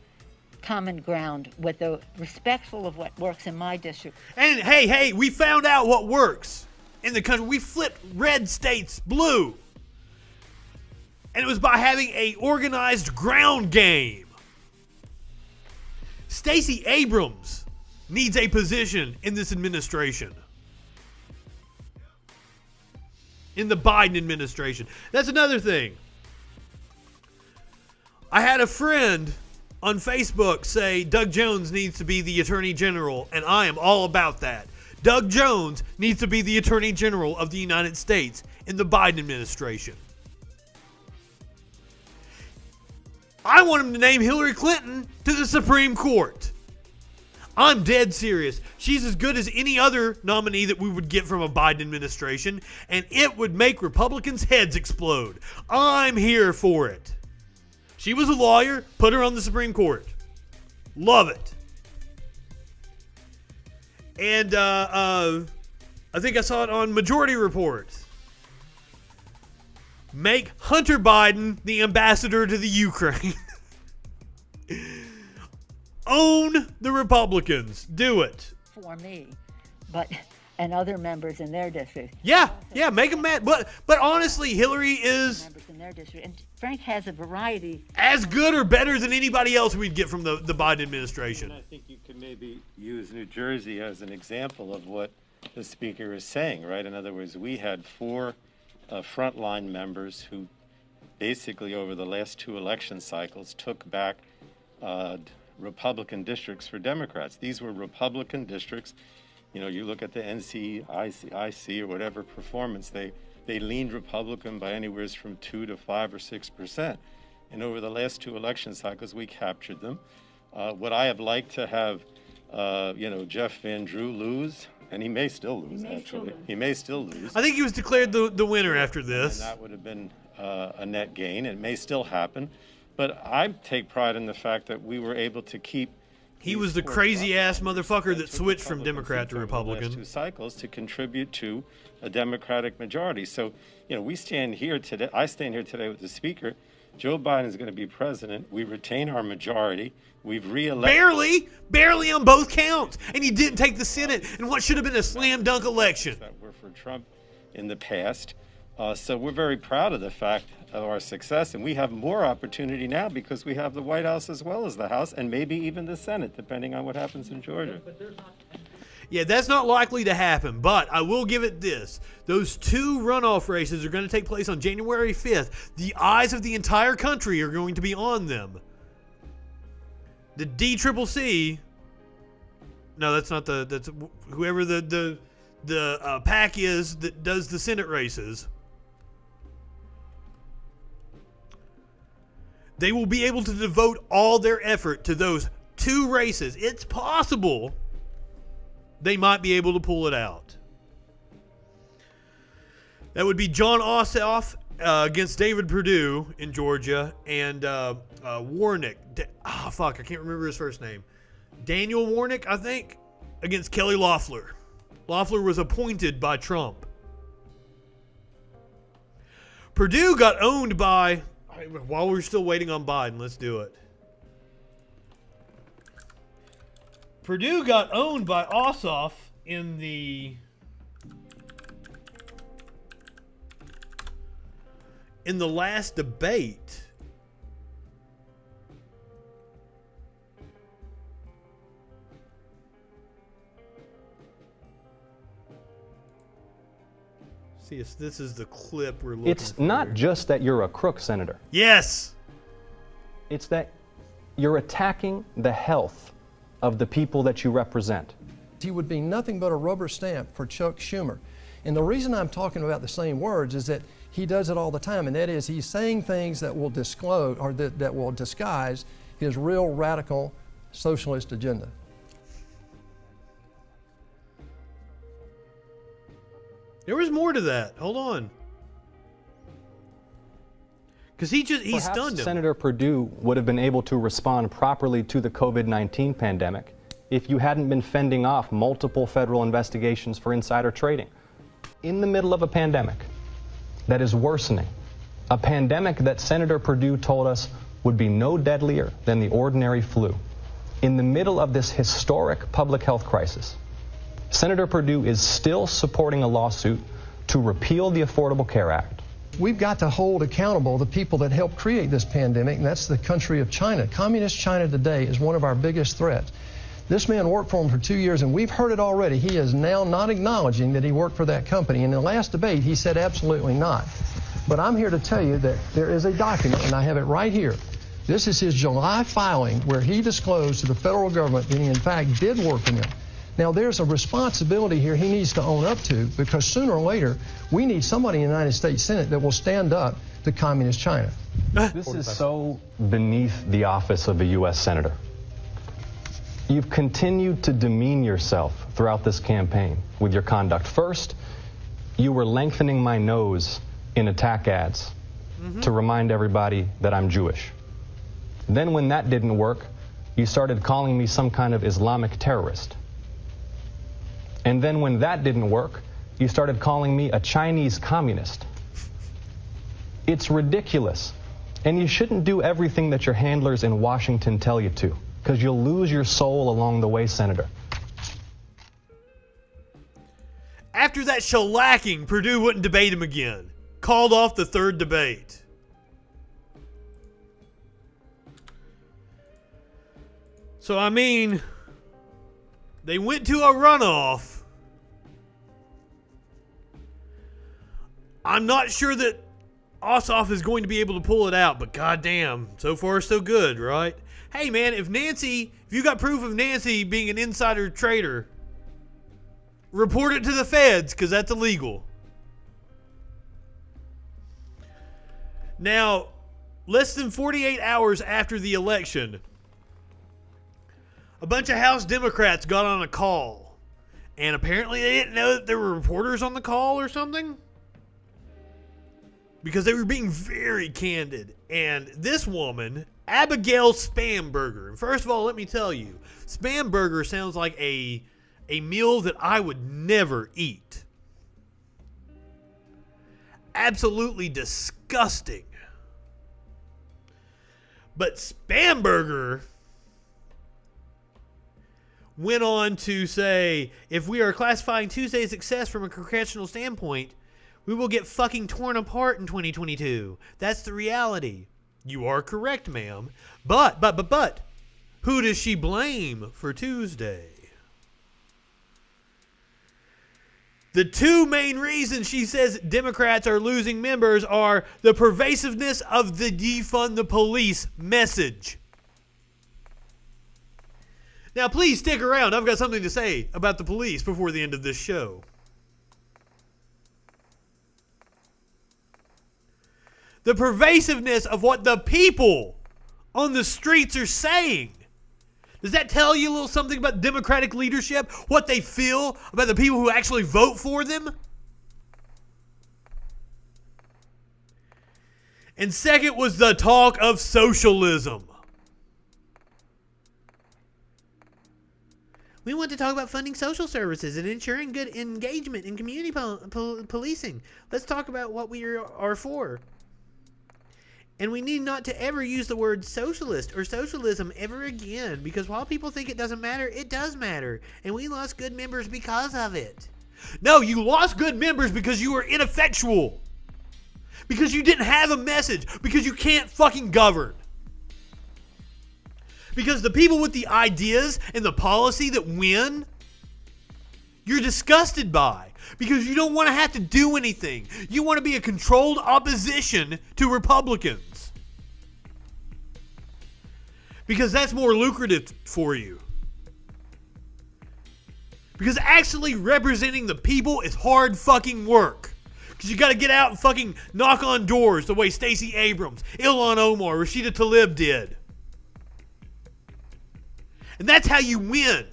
common ground with the respectful of what works in my district. And hey, we found out what works in the country. We flipped red states blue. And it was by having a organized ground game. Stacey Abrams needs a position in this administration. In the Biden administration. That's another thing. I had a friend on Facebook say Doug Jones needs to be the Attorney General, and I am all about that. Doug Jones needs to be the Attorney General of the United States in the Biden administration. I want him to name Hillary Clinton to the Supreme Court. I'm dead serious. She's as good as any other nominee that we would get from a Biden administration, and it would make Republicans' heads explode. I'm here for it. She was a lawyer. Put her on the Supreme Court. Love it. And I think I saw it on Majority Report. Make Hunter Biden the ambassador to the Ukraine. Own the Republicans. Do it. For me, and other members in their district. Yeah, make them mad. But honestly, Hillary is members in their district, and Frank has a variety. As good or better than anybody else we'd get from the Biden administration. And I think you could maybe use New Jersey as an example of what the speaker is saying, right? In other words, we had 4 frontline members who basically over the last 2 election cycles took back Republican districts for Democrats. These were Republican districts. You know, you look at the NCIC or whatever performance, they leaned Republican by anywhere from 2 to 5 or 6%. And over the last 2 election cycles, we captured them. Would I have liked to have, Jeff Van Drew lose? And he may still lose, actually. He may still lose. I think he was declared the winner after this. And that would have been a net gain. It may still happen, but I take pride in the fact that we were able to keep. He was the crazy-ass motherfucker that switched from Democrat to The Republican. last 2 cycles to contribute to a Democratic majority. So, we stand here today. I stand here today with the Speaker. Joe Biden is going to be president. We retain our majority. We've reelected. Barely on both counts, and he didn't take the Senate in what should have been a slam dunk election. That were for Trump in the past. So we're very proud of the fact of our success, and we have more opportunity now because we have the White House as well as the House, and maybe even the Senate, depending on what happens in Georgia. Yeah, that's not likely to happen, but I will give it this. Those 2 runoff races are going to take place on January 5th. The eyes of the entire country are going to be on them. The DCCC, no, that's not that's whoever the PAC is that does the Senate races. They will be able to devote all their effort to those 2 races. It's possible they might be able to pull it out. That would be John Ossoff against David Perdue in Georgia, and Warnock. I can't remember his first name. Daniel Warnock, I think, against Kelly Loeffler. Loeffler was appointed by Trump. Perdue got owned by... While we're still waiting on Biden, let's do it. Perdue got owned by Ossoff in the last debate. See, this is the clip we're looking for. It's not just that you're a crook, Senator. Yes. It's that you're attacking the health of the people that you represent. He would be nothing but a rubber stamp for Chuck Schumer. And the reason I'm talking about the same words is that he does it all the time, and that is he's saying things that will disclose or that will disguise his real radical socialist agenda. There was more to that. Hold on. Because he stunned him. Senator Perdue would have been able to respond properly to the COVID-19 pandemic if you hadn't been fending off multiple federal investigations for insider trading. In the middle of a pandemic that is worsening, a pandemic that Senator Perdue told us would be no deadlier than the ordinary flu, in the middle of this historic public health crisis, Senator Perdue is still supporting a lawsuit to repeal the Affordable Care Act. We've got to hold accountable the people that helped create this pandemic, and that's the country of China. Communist China today is one of our biggest threats. This man worked for him for 2 years, and we've heard it already. He is now not acknowledging that he worked for that company. In the last debate, he said absolutely not. But I'm here to tell you that there is a document, and I have it right here. This is his July filing where he disclosed to the federal government that he, in fact, did work for them. Now, there's a responsibility here he needs to own up to, because sooner or later, we need somebody in the United States Senate that will stand up to Communist China. This is so beneath the office of a U.S. Senator. You've continued to demean yourself throughout this campaign with your conduct. First, you were lengthening my nose in attack ads to remind everybody that I'm Jewish. Then when that didn't work, you started calling me some kind of Islamic terrorist. And then when that didn't work, you started calling me a Chinese communist. It's ridiculous. And you shouldn't do everything that your handlers in Washington tell you to, because you'll lose your soul along the way, Senator. After that shellacking, Perdue wouldn't debate him again. Called off the third debate. So, I mean, they went to a runoff. I'm not sure that Ossoff is going to be able to pull it out, but goddamn, so far so good, right? Hey man, if you got proof of Nancy being an insider trader, report it to the feds, because that's illegal. Now, less than 48 hours after the election, a bunch of House Democrats got on a call, and apparently they didn't know that there were reporters on the call or something. because they were being very candid. And this woman, Abigail Spamberger, and first of all, let me tell you, Spamberger sounds like a meal that I would never eat. Absolutely disgusting. But Spamberger went on to say, if we are classifying Tuesday's success from a congressional standpoint, we will get fucking torn apart in 2022. That's the reality. You are correct, ma'am. But, who does she blame for Tuesday? The two main reasons she says Democrats are losing members are the pervasiveness of the defund the police message. Now, please stick around. I've got something to say about the police before the end of this show. The pervasiveness of what the people on the streets are saying. Does that tell you a little something about Democratic leadership? What they feel about the people who actually vote for them? And second was the talk of socialism. We want to talk about funding social services and ensuring good engagement in community policing. Let's talk about what we are for. And we need not to ever use the word socialist or socialism ever again, because while people think it doesn't matter, it does matter. And we lost good members because of it. No, you lost good members because you were ineffectual. Because you didn't have a message. Because you can't fucking govern. Because the people with the ideas and the policy that win, you're disgusted by. Because you don't want to have to do anything. You want to be a controlled opposition to Republicans. Because that's more lucrative for you. Because actually representing the people is hard fucking work. Because you got to get out and fucking knock on doors the way Stacey Abrams, Ilhan Omar, Rashida Tlaib did. And that's how you win.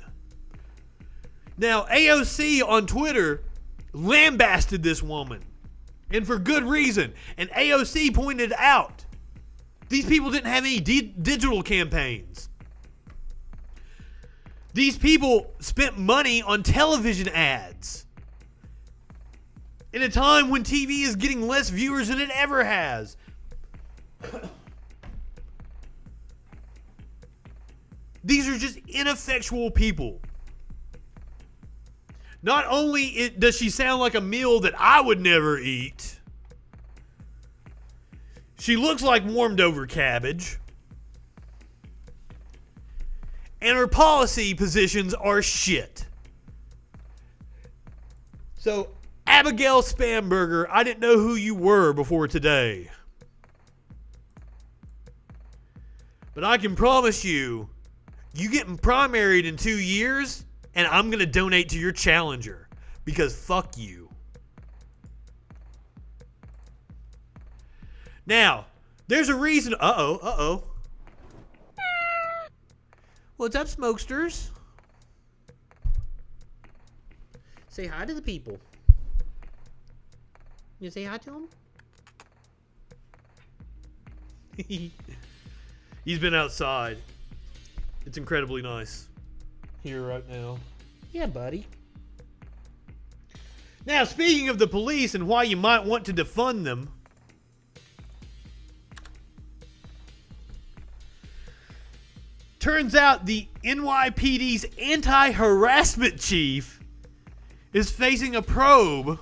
Now, AOC on Twitter lambasted this woman, and for good reason. And AOC pointed out these people didn't have any digital campaigns. These people spent money on television ads in a time when TV is getting less viewers than it ever has. These are just ineffectual people. Not only does she sound like a meal that I would never eat, she looks like warmed over cabbage, and her policy positions are shit. So, Abigail Spamberger, I didn't know who you were before today. But I can promise you, you getting primaried in 2 years, and I'm going to donate to your challenger. Because fuck you. Now, there's a reason. Uh-oh. What's up, smokesters? Say hi to the people. You say hi to them? He's been outside. It's incredibly nice here right now. Yeah, buddy. Now, speaking of the police and why you might want to defund them, turns out the NYPD's anti-harassment chief is facing a probe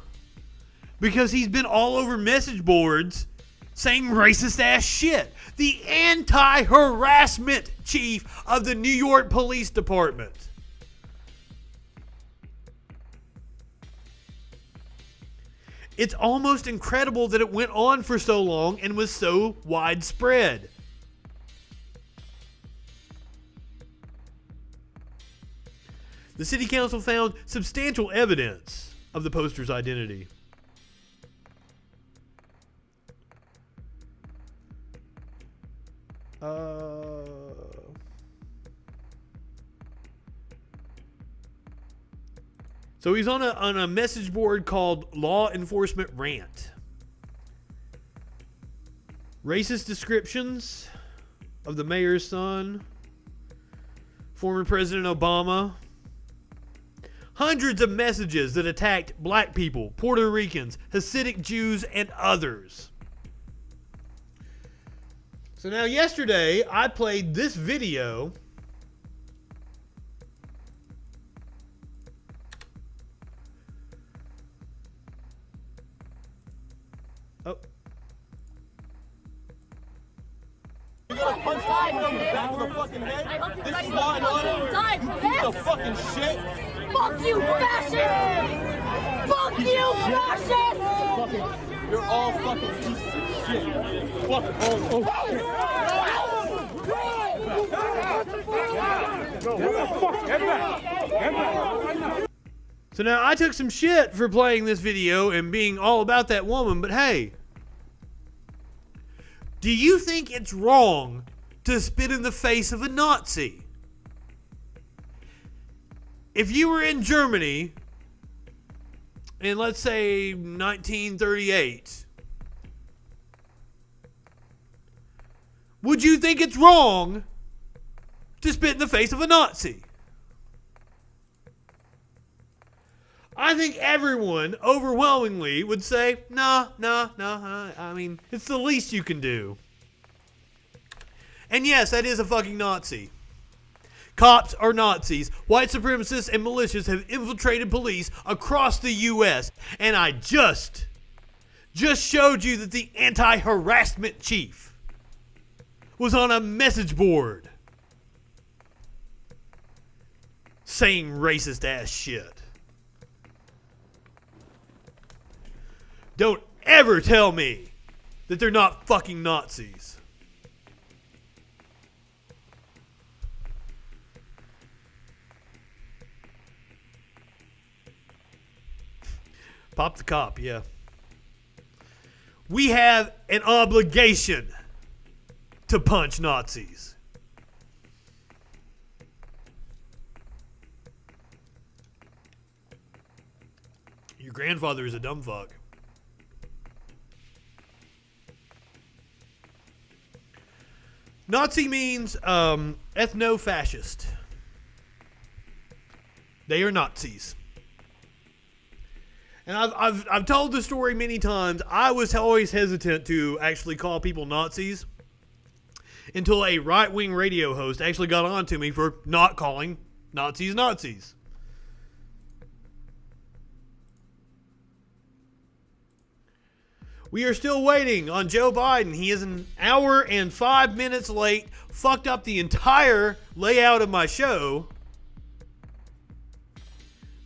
because he's been all over message boards saying racist ass shit. The anti-harassment chief of the New York Police Department. It's almost incredible that it went on for so long and was so widespread. The city council found substantial evidence of the poster's identity. So he's on a message board called Law Enforcement Rant. Racist descriptions of the mayor's son, former President Obama. Hundreds of messages that attacked black people, Puerto Ricans, Hasidic Jews, and others. So now yesterday, I played this video. Oh. Fuck you, fascist! Fuck you, fascist! You're all fucking pieces of shit. So now I took some shit for playing this video and being all about that woman, but hey, do you think it's wrong to spit in the face of a Nazi? If you were in Germany in, let's say, 1938, would you think it's wrong to spit in the face of a Nazi? I think everyone overwhelmingly would say, nah, I mean, it's the least you can do. And yes, that is a fucking Nazi. Cops are Nazis. White supremacists and militias have infiltrated police across the U.S. And I just showed you that the anti-harassment chief was on a message board saying racist ass shit. Don't ever tell me that they're not fucking Nazis. Pop the cop, yeah. We have an obligation to punch Nazis. Your grandfather is a dumb fuck. Nazi means ethno-fascist. They are Nazis. And I've told the story many times. I was always hesitant to actually call people Nazis until a right-wing radio host actually got on to me for not calling Nazis Nazis. We are still waiting on Joe Biden. He is an hour and 5 minutes late, fucked up the entire layout of my show.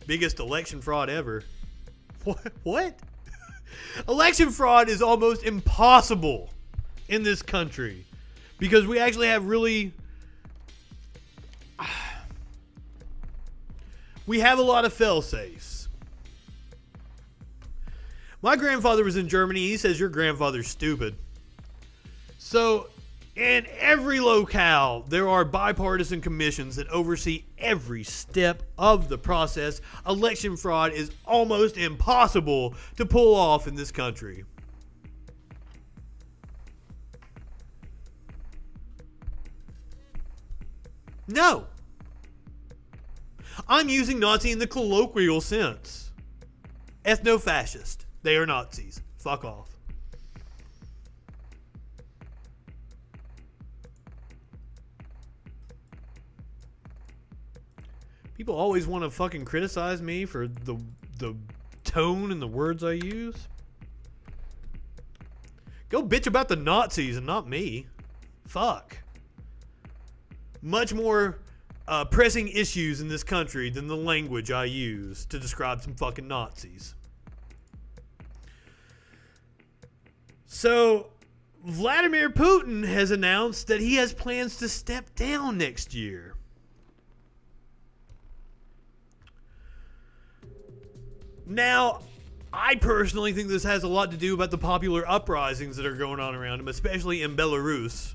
Biggest election fraud ever. What? Election fraud is almost impossible in this country because we actually have we have a lot of fail-safes. My grandfather was in Germany. He says your grandfather's stupid. So in every locale, there are bipartisan commissions that oversee every step of the process. Election fraud is almost impossible to pull off in this country. No. I'm using Nazi in the colloquial sense. Ethno-fascist. They are Nazis. Fuck off. People always want to fucking criticize me for the tone and the words I use. Go bitch about the Nazis and not me. Fuck. Much more pressing issues in this country than the language I use to describe some fucking Nazis. So, Vladimir Putin has announced that he has plans to step down next year. Now, I personally think this has a lot to do about the popular uprisings that are going on around him, especially in Belarus.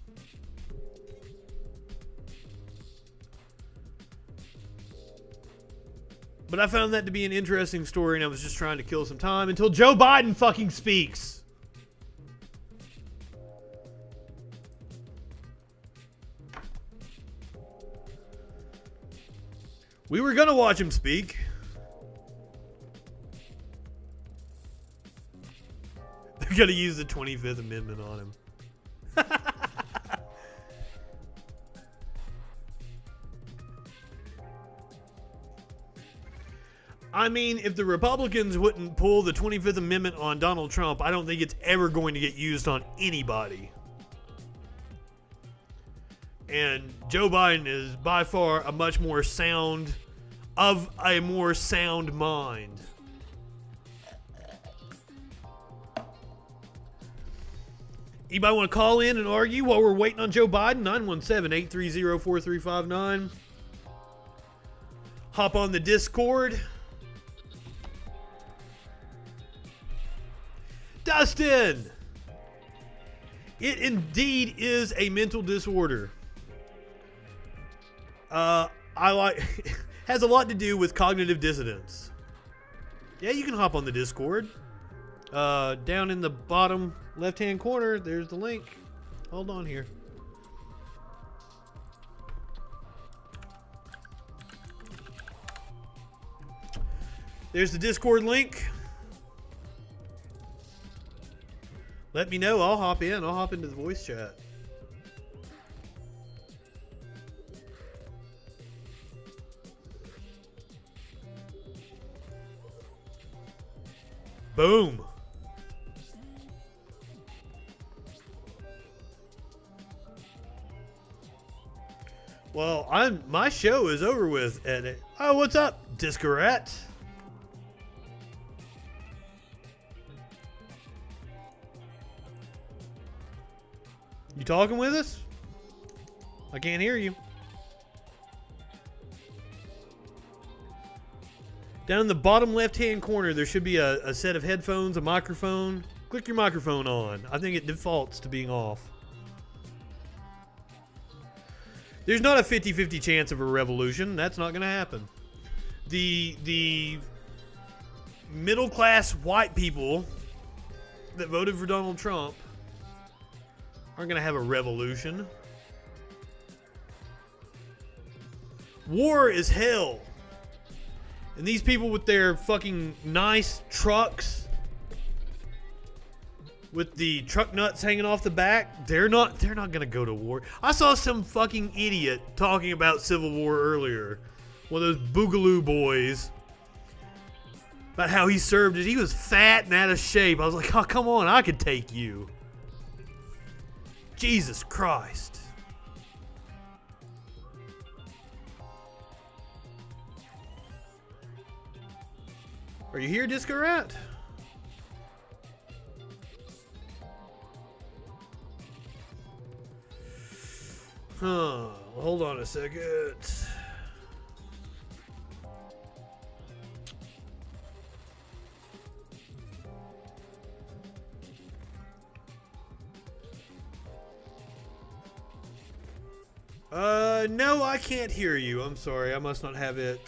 But I found that to be an interesting story, and I was just trying to kill some time until Joe Biden fucking speaks. We were gonna watch him speak. They're gonna use the 25th Amendment on him. I mean, if the Republicans wouldn't pull the 25th Amendment on Donald Trump, I don't think it's ever going to get used on anybody. And Joe Biden is by far a much more sound, of a more sound mind. Anybody want to call in and argue while we're waiting on Joe Biden? 917-830-4359. Hop on the Discord. Dustin! It indeed is a mental disorder. Has a lot to do with cognitive dissonance. Yeah, you can hop on the Discord. Down in the bottom left-hand corner, there's the link. Hold on here. There's the Discord link. Let me know. I'll hop in. I'll hop into the voice chat. Boom. Well, my show is over with. Oh, what's up, Discorat? You talking with us? I can't hear you. Down in the bottom left-hand corner, there should be a set of headphones, a microphone. Click your microphone on. I think it defaults to being off. There's not a 50-50 chance of a revolution. That's not going to happen. The middle-class white people that voted for Donald Trump aren't going to have a revolution. War is hell. And these people with their fucking nice trucks with the truck nuts hanging off the back, they're not going to go to war. I saw some fucking idiot talking about Civil War earlier. One of those boogaloo boys. About how he served it. He was fat and out of shape. I was like, oh, come on, I could take you. Jesus Christ. Are you here, Disco Rat? Huh. Hold on a second. No, I can't hear you. I'm sorry. I must not have it,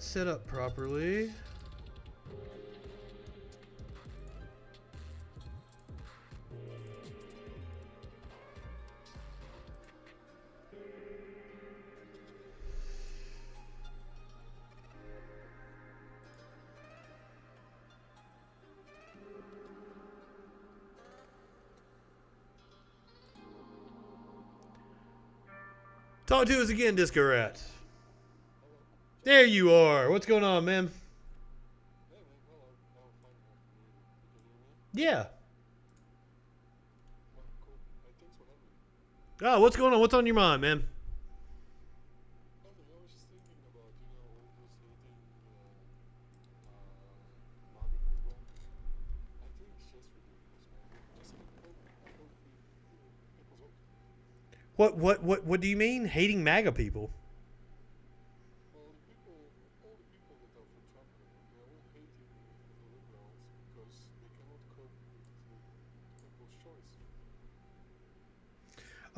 set up properly. Talk to us again, Disco Rat. There you are. What's going on, man? Yeah. Oh, what's going on? What's on your mind, man? What do you mean? Hating MAGA people?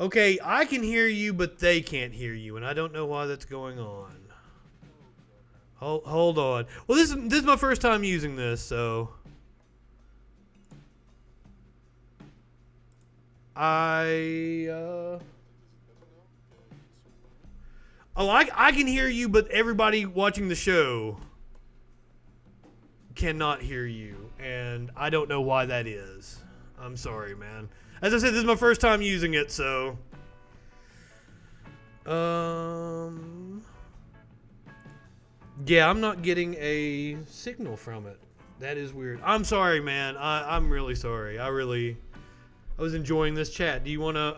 Okay, I can hear you, but they can't hear you, and I don't know why that's going on. Hold on. Well, this is my first time using this, so Oh, I can hear you, but everybody watching the show cannot hear you, and I don't know why that is. I'm sorry, man. As I said, this is my first time using it, so... Yeah, I'm not getting a signal from it. That is weird. I'm sorry, man. I'm really sorry. I was enjoying this chat. Do you want to,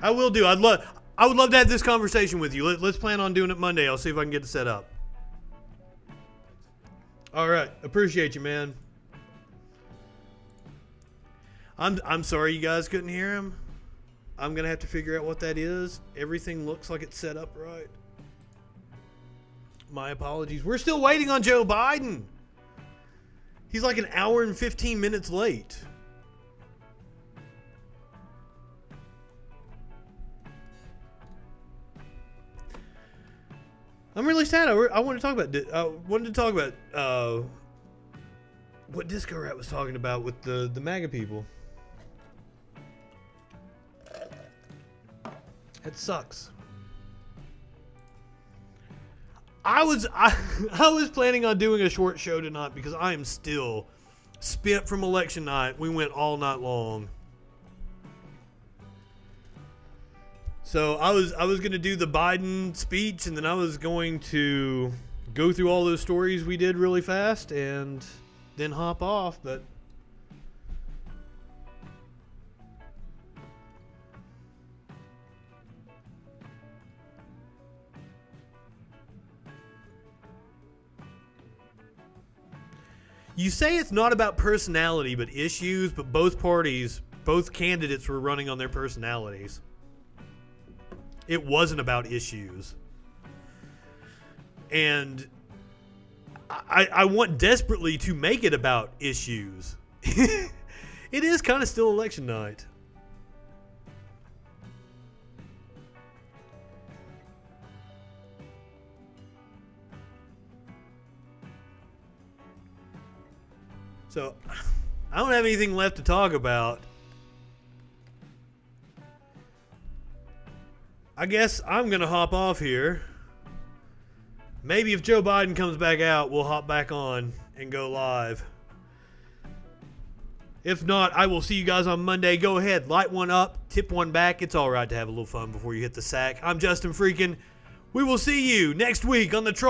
I will do. I would love to have this conversation with you. Let's plan on doing it Monday. I'll see if I can get it set up. All right. Appreciate you, man. I'm sorry you guys couldn't hear him. I'm going to have to figure out what that is. Everything looks like it's set up right. My apologies. We're still waiting on Joe Biden. He's like an hour and 15 minutes late. I'm really sad. I wanted to talk about what Disco Rat was talking about with the MAGA people. It sucks. I was planning on doing a short show tonight because I am still spent from election night. We went all night long. So I was going to do the Biden speech, and then I was going to go through all those stories we did really fast and then hop off, but you say it's not about personality but issues, but both candidates were running on their personalities. It wasn't about issues. And I want desperately to make it about issues. It is kind of still election night. So, I don't have anything left to talk about. I guess I'm going to hop off here. Maybe if Joe Biden comes back out, we'll hop back on and go live. If not, I will see you guys on Monday. Go ahead, light one up, tip one back. It's all right to have a little fun before you hit the sack. I'm Justin Freakin. We will see you next week on the Troll.